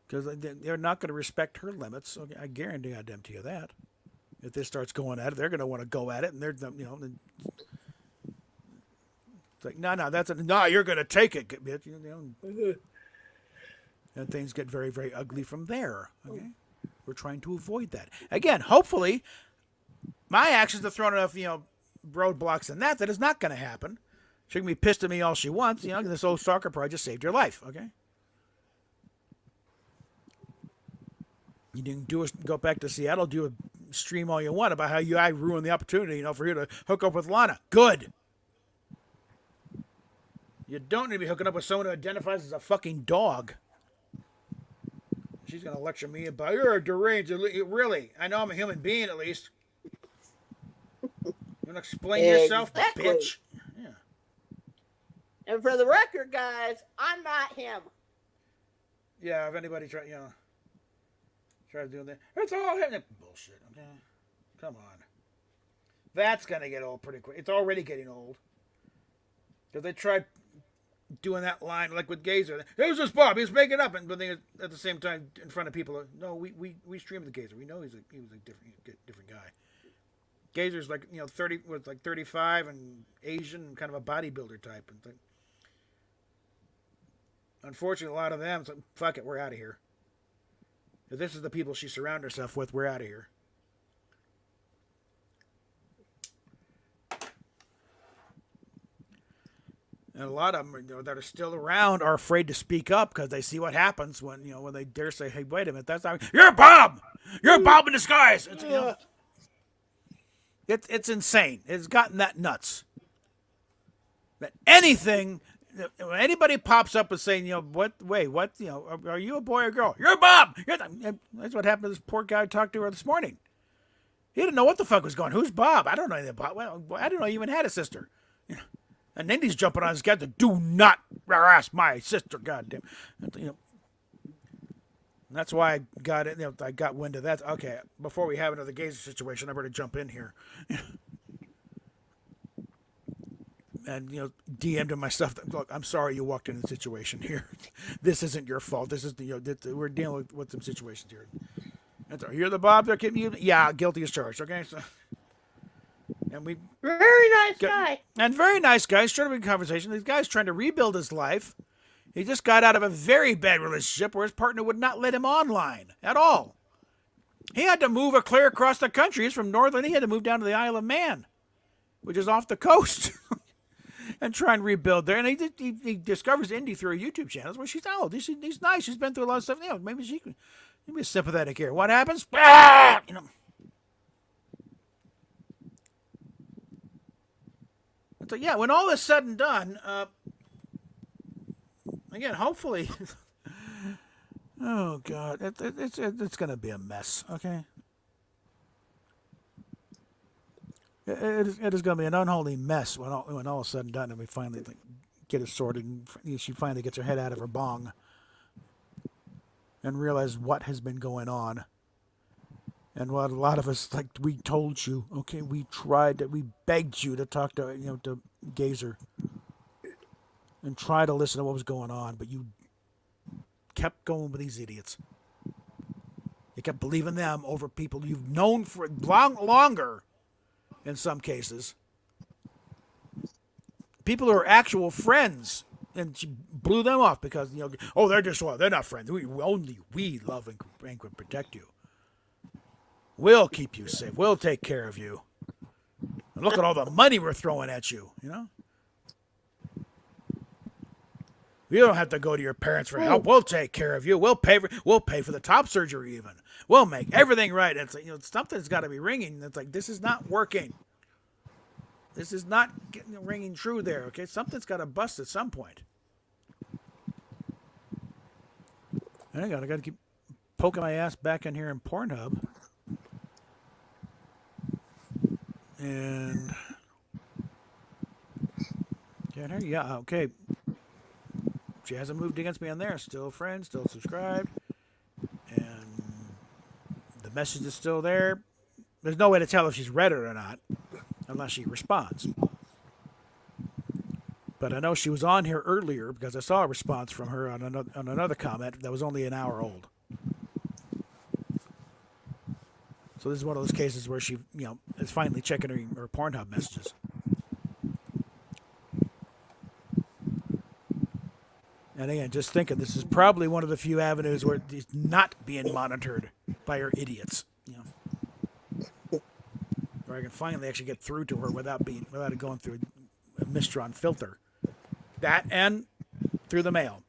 because they're not going to respect her limits. Okay, I guarantee to you that. If this starts going at it, they're going to want to go at it, and they're it's like, no, you're going to take it, bitch. And things get very, very ugly from there. Okay? We're trying to avoid that. Again, hopefully, my actions have thrown enough, roadblocks in that is not going to happen. She can be pissed at me all she wants. This old stalker probably just saved your life. Okay? You can go back to Seattle, do a stream all you want about how I ruined the opportunity, for you to hook up with Lana. Good. You don't need to be hooking up with someone who identifies as a fucking dog. She's going to lecture me about, you're a deranged. Really? I know I'm a human being at least. You want to explain yourself, bitch? Yeah. And for the record, guys, I'm not him. Yeah, if anybody tries doing that, it's all bullshit, okay? Come on. That's going to get old pretty quick. It's already getting old. Because they tried doing that line like with Gazer. There's this Bob. He's making up, but then at the same time in front of people. No, we streamed the Gazer. We know he was a different guy. Gazer's like 35 and Asian and kind of a bodybuilder type and thing. Unfortunately, a lot of them. It's like, fuck it, we're out of here. If this is the people she surrounds herself with, we're out of here. And a lot of them, that are still around are afraid to speak up because they see what happens when when they dare say, "Hey, wait a minute, that's not you're Bob, you're Bob in disguise." It's insane. It's gotten that nuts. That anything, when anybody pops up and saying, what? Wait, what? Are you a boy or girl? You're Bob. That's what happened to this poor guy I talked to her this morning. He didn't know what the fuck was going on. Who's Bob? I don't know anything about. Well, I didn't know he even had a sister. And then he's jumping on his guy to do not harass my sister. Goddamn. That's why I got it. I got wind of that. Okay, before we have another Gazer situation, I better jump in here. And DM'd him my stuff. Look, I'm sorry you walked into the situation here. This isn't your fault. This is we're dealing with some situations here. You're the Bob that kept you. Yeah, guilty as charged. Okay, so. And we very nice guy. And very nice guy. Started a conversation. This guy's trying to rebuild his life. He just got out of a very bad relationship where his partner would not let him online at all. He had to move clear across the country. He's from Northern. He had to move down to the Isle of Man, which is off the coast, and try and rebuild there. And he discovers Indy through her YouTube channels where she's he's nice. She's been through a lot of stuff. Maybe she can be sympathetic here. What happens? So yeah, when all is said and done, again, hopefully, oh God, it's going to be a mess. Okay, it is going to be an unholy mess when all is said and done, and we finally get it sorted, and she finally gets her head out of her bong and realize what has been going on. And what a lot of us, we told you, okay, we begged you to talk to, to Gazer and try to listen to what was going on, but you kept going with these idiots. You kept believing them over people you've known for longer, in some cases. People who are actual friends, and she blew them off because, they're not friends. We love and can protect you. We'll keep you safe. We'll take care of you. And look at all the money we're throwing at you, You don't have to go to your parents for help. We'll take care of you. We'll pay for the top surgery even. We'll make everything right. It's something's got to be ringing. It's this is not working. This is not ringing true there, okay? Something's got to bust at some point. I got to keep poking my ass back in here in Pornhub. And get her, yeah, okay. She hasn't moved against me on there. Still friends, still subscribed, and the message is still there. There's no way to tell if she's read it or not, unless she responds. But I know she was on here earlier because I saw a response from her on another comment that was only an hour old. So this is one of those cases where she, is finally checking her Pornhub messages. And again, just thinking, this is probably one of the few avenues where it's not being monitored by her idiots. Where I can finally actually get through to her without it going through a Mistron filter. That and through the mail.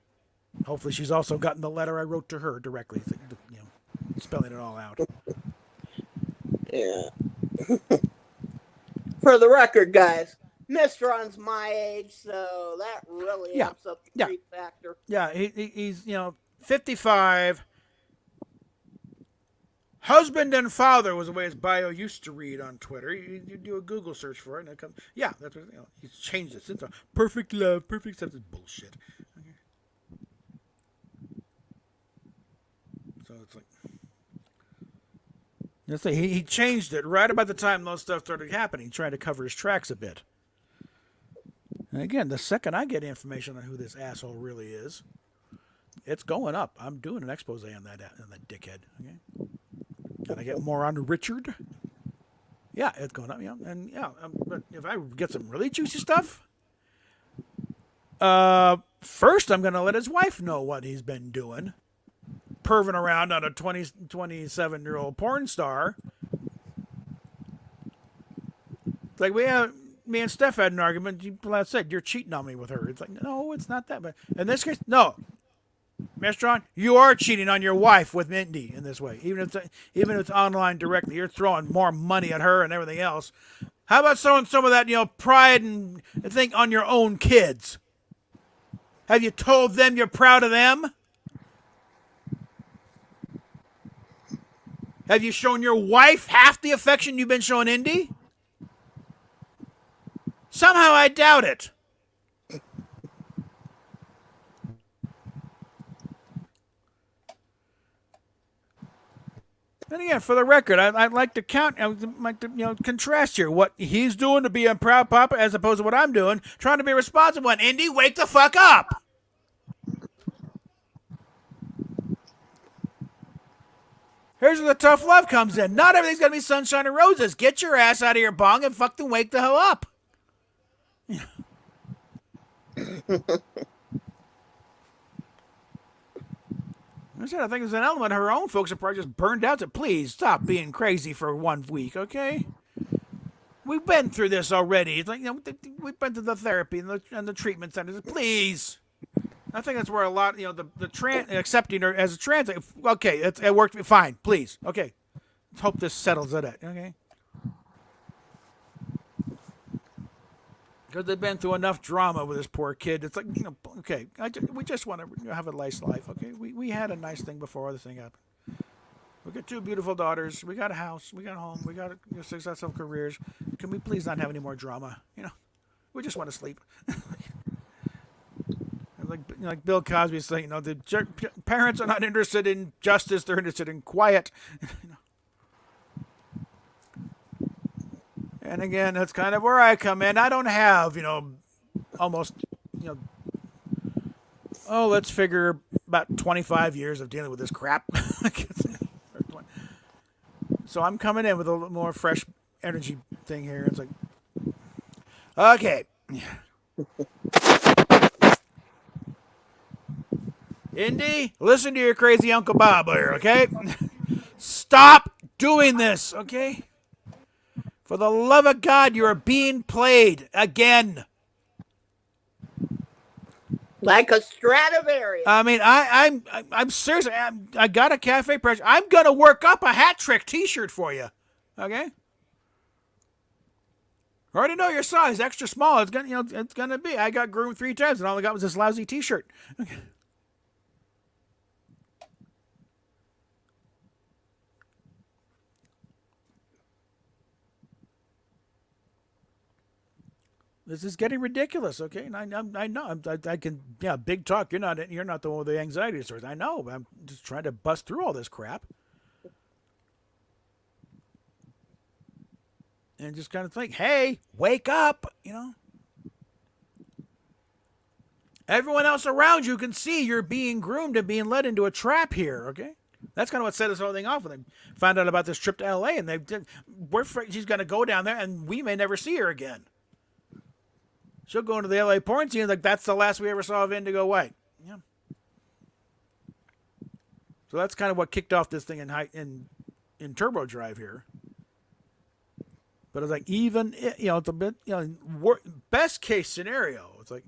Hopefully, she's also gotten the letter I wrote to her directly, spelling it all out. Yeah. For the record, guys, Mistron's my age, so that really amps up the creep factor. Yeah, he's 55. Husband and father was the way his bio used to read on Twitter. You do a Google search for it, and it comes. Yeah, that's what he's changed it since. Perfect love, perfect stuff is bullshit. Okay. So it's he changed it right about the time those stuff started happening, trying to cover his tracks a bit. And again, the second I get information on who this asshole really is, it's going up. I'm doing an expose on that dickhead. Okay. Can I get more on Richard? Yeah, it's going up. Yeah, and but if I get some really juicy stuff, first I'm going to let his wife know what he's been doing, perving around on a 27-year-old porn star. It's we have me and Steph had an argument. You said you're cheating on me with her. It's like, no, it's not that bad. In this case, no. Mestron, you are cheating on your wife with Mindy in this way. Even if it's online directly, you're throwing more money at her and everything else. How about throwing some of that, pride and thing on your own kids? Have you told them you're proud of them? Have you shown your wife half the affection you've been showing Indy? Somehow I doubt it. And again, for the record, I'd like to contrast here what he's doing to be a proud papa as opposed to what I'm doing, trying to be responsible. And Indy, wake the fuck up! Here's where the tough love comes in. Not everything's gonna be sunshine and roses. Get your ass out of your bong and fucking wake the hell up. I said, I think there's an element her own folks are probably just burned out. To please stop being crazy for 1 week, okay? We've been through this already. It's like, we've been to the therapy and the treatment centers. Please. I think that's where a lot, accepting her as a trans. Okay, it worked fine. Please, okay. Let's hope this settles it. Okay. Because they've been through enough drama with this poor kid. It's like, okay, we just want to have a nice life, okay? We had a nice thing before this thing happened. We got 2 beautiful daughters. We got a house. We got a home. We got successful careers. Can we please not have any more drama? We just want to sleep. Like Bill Cosby saying, the parents are not interested in justice. They're interested in quiet. And again, that's kind of where I come in. I don't have, almost, let's figure about 25 years of dealing with this crap. So I'm coming in with a little more fresh energy thing here. It's like, okay. Indy, listen to your crazy Uncle Bob here, okay? Stop doing this, okay? For the love of God, you are being played again. Like a Stradivarius. I mean, I'm seriously. I got a cafe pressure. I'm gonna work up a hat trick T-shirt for you, okay? I already know your size, extra small. It's gonna be. I got groomed 3 times, and all I got was this lousy T-shirt. Okay. This is getting ridiculous, okay? And I know. I can, big talk. You're not the one with the anxiety disorders. I know. I'm just trying to bust through all this crap. And just kind of think, hey, wake up, Everyone else around you can see you're being groomed and being led into a trap here, okay? That's kind of what set this whole thing off when they found out about this trip to L.A. And she's going to go down there and we may never see her again. She'll go into the LA porn scene like that's the last we ever saw of Indigo White. Yeah. So that's kind of what kicked off this thing in Turbo Drive here. But it's like even it's a bit best case scenario. It's like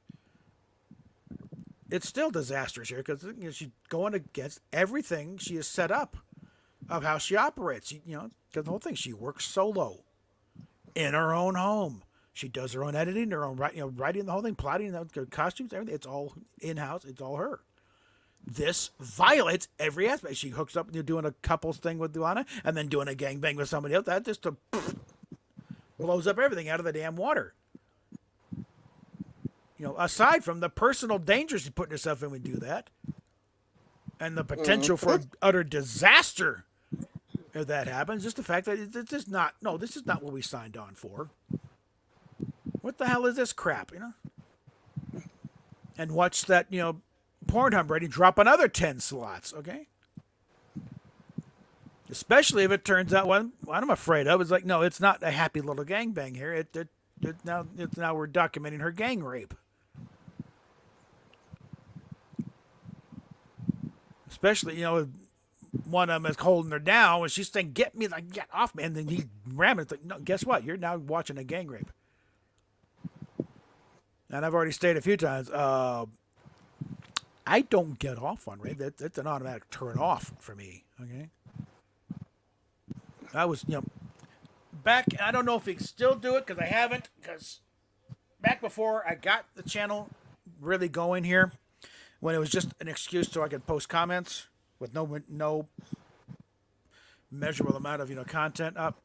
it's still disastrous here because she's going against everything she has set up of how she operates. Because the whole thing, she works solo in her own home. She does her own editing, her own writing, the whole thing, plotting, the costumes, everything. It's all in-house. It's all her. This violates every aspect. She hooks up, doing a couples thing with Luana, and then doing a gangbang with somebody else. That just blows up everything out of the damn water. Aside from the personal danger she's putting herself in when you do that, and the potential for utter disaster if that happens, just the fact that this is not what we signed on for. What the hell is this crap, And watch that, Pornhub rating drop another 10 slots, okay? Especially if it turns out what I'm afraid of is like, no, it's not a happy little gangbang here. Now we're documenting her gang rape. Especially, one of them is holding her down when she's saying, get off me, and then he ram it. It's like, no, guess what? You're now watching a gang rape. and I've already stated a few times, I don't get off on rape. That's an automatic turn off for me. Okay. I was, back. I don't know if he can still do it because I haven't. Because back before I got the channel really going here, when it was just an excuse so I could post comments with no measurable amount of content up,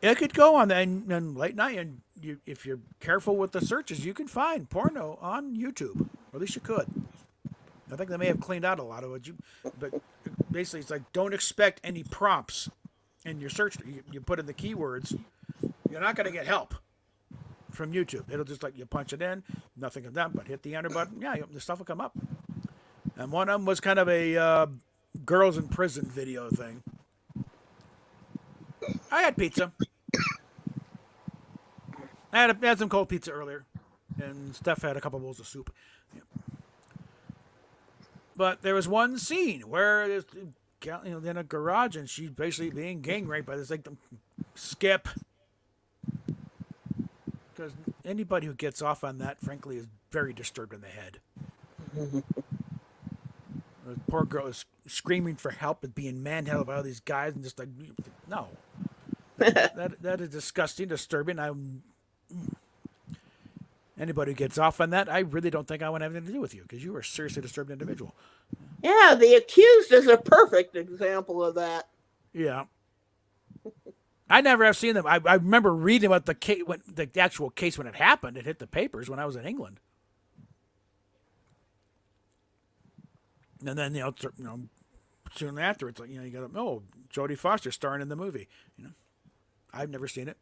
it could go on and late night, and if you're careful with the searches, you can find porno on YouTube, or at least you could. I think they may have cleaned out a lot of it, but basically it's like don't expect any prompts in your search. You put in the keywords, you're not going to get help from YouTube. It'll just like you punch it in, nothing of that, but hit the enter button. Yeah, the stuff will come up. And one of them was kind of a girls in prison video thing. I had pizza. I had some cold pizza earlier, and Steph had a couple bowls of soup. Yeah. But there was one scene where there's in a garage, and she's basically being gang raped by this like Skip. Because anybody who gets off on that, frankly, is very disturbed in the head. The poor girl is screaming for help and being manhandled by all these guys, and just like, no. That is disgusting, disturbing. Anybody who gets off on that, I really don't think I want anything to do with you because you are a seriously disturbed individual. Yeah, The Accused is a perfect example of that. Yeah. I never have seen them. I remember reading about the case, the actual case when it happened. It hit the papers when I was in England. And then soon after, it's like you got Jodie Foster starring in the movie. I've never seen it.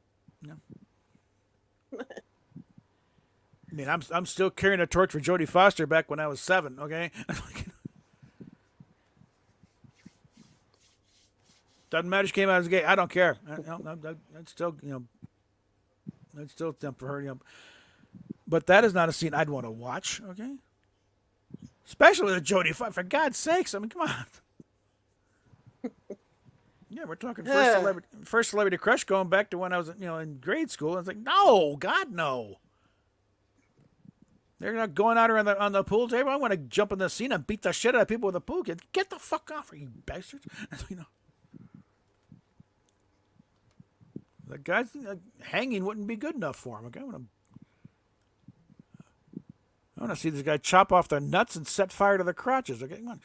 I mean, I'm still carrying a torch for Jodie Foster back when I was 7. Okay. Doesn't matter. She came out as gay. I don't care. That's still that's still for her. But that is not a scene I'd want to watch. Okay. Especially with Jodie Foster. For God's sakes, I mean, come on. Yeah, we're talking first celebrity crush going back to when I was in grade school. It's like, no, God, no. They're not going out on the pool table. I want to jump in the scene and beat the shit out of people with a pool. Get the fuck off, you bastards. The guy's hanging wouldn't be good enough for him. Okay, I want to see this guy chop off their nuts and set fire to their crotches. Okay, come on.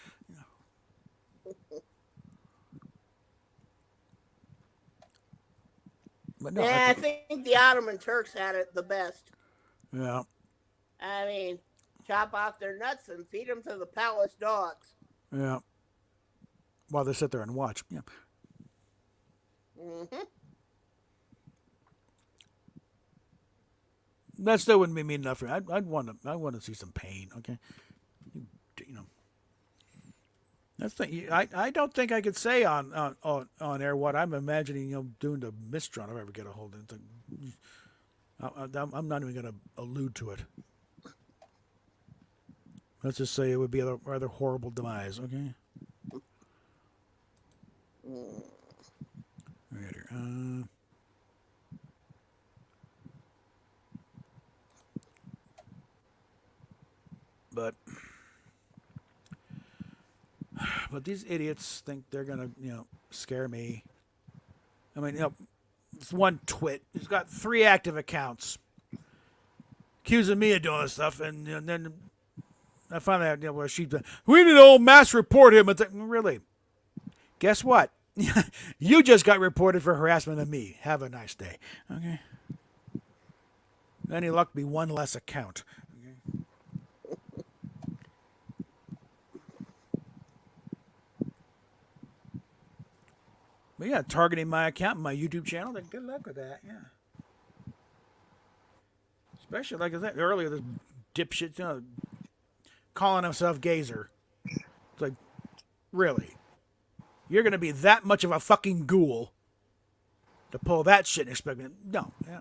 But no, I think the Ottoman Turks had it the best. Yeah. I mean, chop off their nuts and feed them to the palace dogs. Yeah. While they sit there and watch. Yeah. Mm-hmm. That still wouldn't be mean enough for me. I'd want to see some pain. Okay. That's the I don't think I could say on air what I'm imagining doing to Mistron if I ever get a hold of it. I'm not even going to allude to it. Let's just say it would be a rather horrible demise. Okay. Right here. But these idiots think they're gonna, scare me. I mean, this one twit who's got 3 active accounts, accusing me of doing this stuff, and then I find out, where we need to mass report him. It's like, really? Guess what? You just got reported for harassment of me. Have a nice day. Okay. Any luck, be one less account. Okay. But yeah, targeting my account and my YouTube channel, then good luck with that, yeah. Especially, like I said earlier, this dipshit, calling himself Gazer. It's like, really? You're going to be that much of a fucking ghoul to pull that shit and expect me? No, yeah.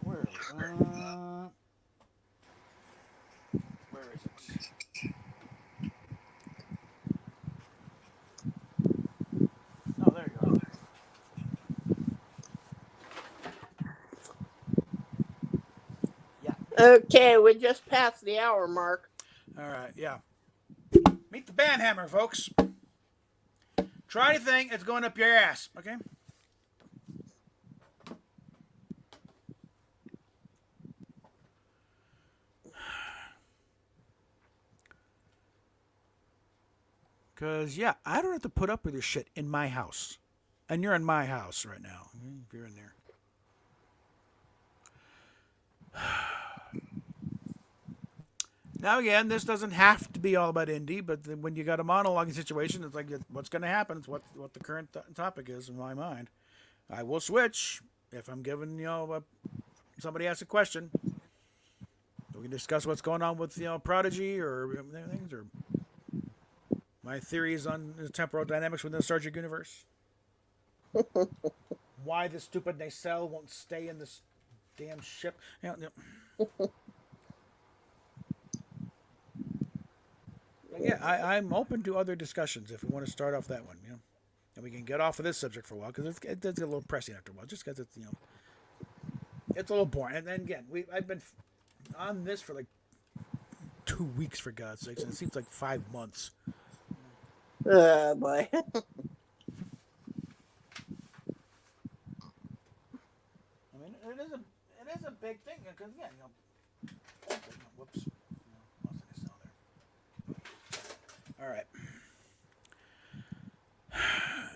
Where is it? Where is it? Oh, there you go. Okay, we just passed the hour mark. All right, yeah. Meet the banhammer, folks. Try anything, it's going up your ass, okay? Because, yeah, I don't have to put up with this shit in my house. And you're in my house right now, if you're in there. Now, again, this doesn't have to be all about Indy, but when you got a monologuing situation, it's like what's going to happen. It's what the current topic is in my mind. I will switch if I'm given, somebody asks a question. We can discuss what's going on with, Prodigy or things, or my theories on the temporal dynamics within the Star Trek universe. Why the stupid nacelle won't stay in this damn ship. Yeah, I'm open to other discussions if we want to start off that one, and we can get off of this subject for a while because it does get a little pressing after a while, just because it's it's a little boring. And then again, I've been on this for like 2 weeks for God's sakes, and it seems like 5 months. Boy. I mean, it is a big thing because whoops, lost the cell there. All right.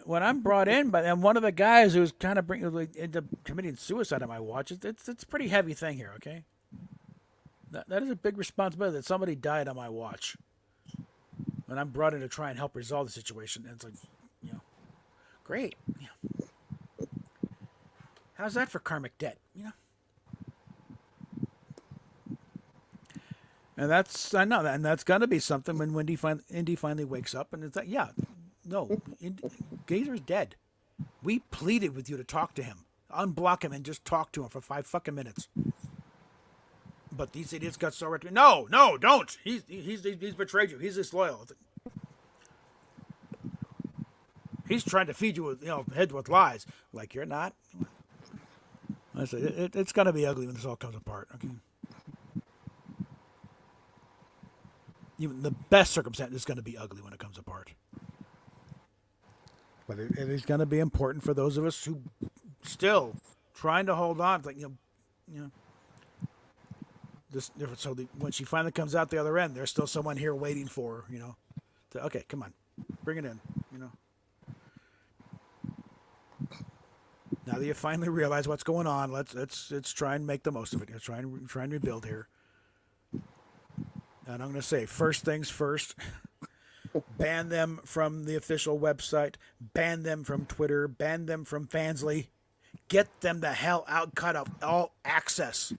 When I'm brought in, and one of the guys who's kind of into committing suicide on my watch, it's a pretty heavy thing here. Okay, that is a big responsibility that somebody died on my watch. When I'm brought in to try and help resolve the situation, and it's like, great. How's that for karmic debt? And I know that, and that's gonna be something when Indy finally wakes up, and it's like, yeah, no, Gazer's dead. We pleaded with you to talk to him, unblock him, and just talk to him for 5 fucking minutes. But these idiots got so ready. No, don't. He's betrayed you. He's disloyal. He's trying to feed you with head with lies. Like you're not. I said it's gonna be ugly when this all comes apart. Okay. Even the best circumstance is going to be ugly when it comes apart. But it is going to be important for those of us who still trying to hold on. Like this. So when she finally comes out the other end, there's still someone here waiting for her. Okay, come on, bring it in. Now that you finally realize what's going on, let's try and make the most of it. Let's try and rebuild here. And I'm going to say, first things first, ban them from the official website, ban them from Twitter, ban them from Fansly. Get them the hell out, cut off all access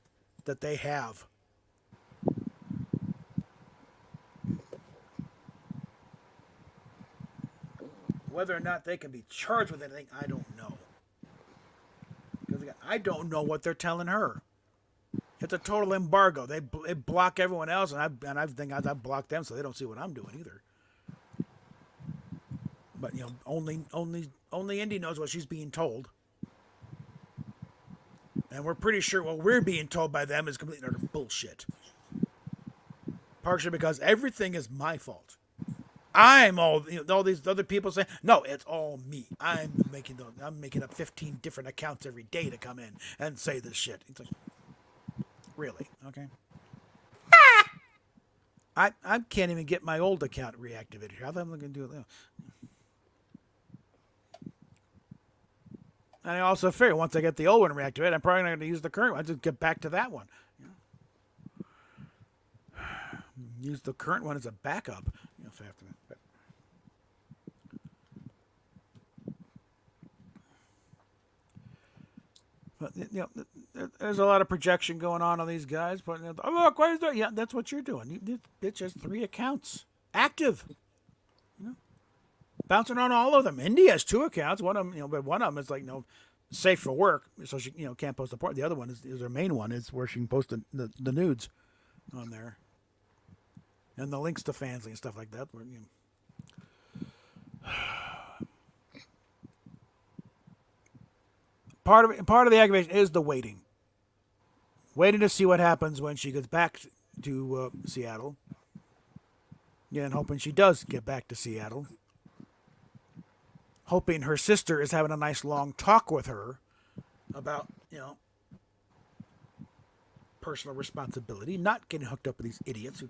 that they have. Whether or not they can be charged with anything, I don't know. Because again, I don't know what they're telling her. It's a total embargo. They block everyone else, and I think I've blocked them, so they don't see what I'm doing either. But only Indy knows what she's being told, and we're pretty sure what we're being told by them is completely utter bullshit. Partially because everything is my fault. I'm all these other people say no, it's all me. I'm making up 15 different accounts every day to come in and say this shit. It's like. Really? Okay. I can't even get my old account reactivated here. How am I going to do it? And I also figure once I get the old one reactivated, I'm probably not going to use the current one. I'll just get back to that one. Use the current one as a backup. If I have to. But there's a lot of projection going on these guys. But look, what is that? Yeah, that's what you're doing. This bitch has 3 accounts active. Bouncing on all of them. Indy has 2 accounts. One of them, but one of them is like safe for work, so she can't post a port. The other one is her main one. Is where she can post the nudes on there, and the links to Fansly and stuff like that. Where, Part of the aggravation is the waiting. waiting to see what happens when she gets back to Seattle. Yeah, and hoping she does get back to Seattle. Hoping her sister is having a nice long talk with her about, personal responsibility, not getting hooked up with these idiots who,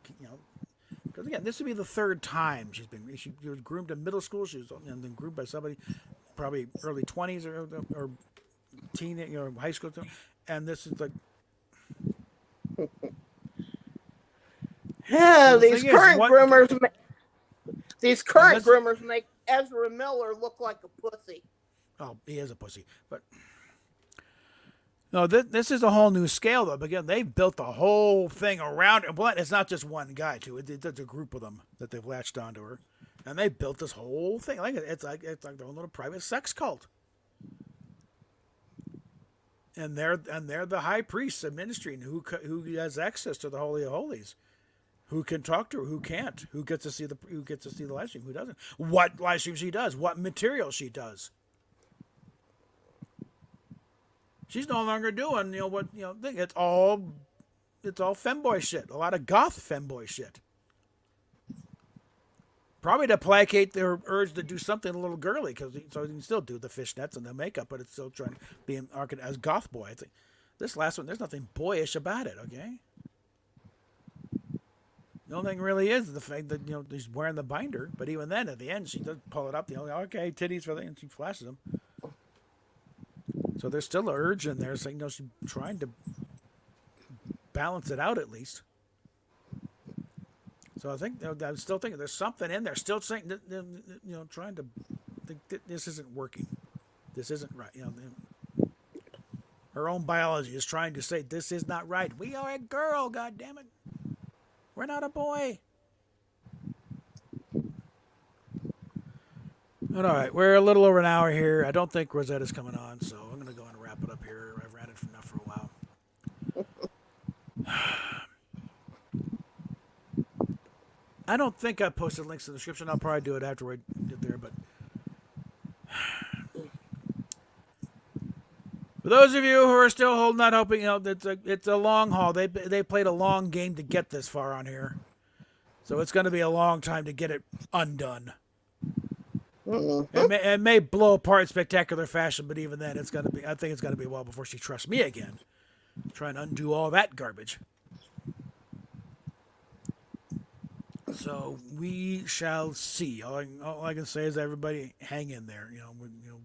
because again, this would be the third time she was groomed in middle school. She was and then groomed by somebody probably early 20s or teen, high school, and this is like. Yeah, So the these thing is, current what- groomers. These current Unless- groomers make Ezra Miller look like a pussy. Oh, he is a pussy, but no, this is a whole new scale though. But again, they've built the whole thing around it. Well, it's not just one guy too. It's a group of them that they've latched onto her, and they built this whole thing. Like it's like their own little private sex cult. And they're the high priests administering who has access to the Holy of Holies, who can talk to her, who can't, who gets to see the live stream, who doesn't, what live stream she does, what material she does. She's no longer doing thing. It's all femboy shit, a lot of goth femboy shit. Probably to placate their urge to do something a little girly, so you can still do the fishnets and the makeup, but it's still trying to be marketed as goth boy. It's like, this last one, there's nothing boyish about it. Okay. The only thing really is the fact that he's wearing the binder, but even then, at the end, she does pull it up. Okay, titties for the, and she flashes them. So there's still an urge in there, saying she's trying to balance it out at least. So I think I'm still thinking there's something in there. Still saying trying to think that this isn't working. This isn't right. Her own biology is trying to say this is not right. We are a girl. God damn it. We're not a boy. But all right, we're a little over an hour here. I don't think Rosetta's coming on, so I'm going to go and wrap it up here. I've ranted enough for a while. I don't think I posted links in the description. I'll probably do it after we get there, but for those of you who are still holding out, hoping, it's a long haul. They played a long game to get this far on here, so it's going to be a long time to get it undone. It may blow apart in spectacular fashion, but even then, I think it's going to be a while before she trusts me again. Try and undo all that garbage. So we shall see. All I can say is everybody hang in there.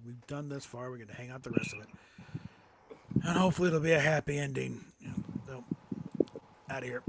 We've done this far. We're going to hang out the rest of it, and hopefully it'll be a happy ending. So out of here.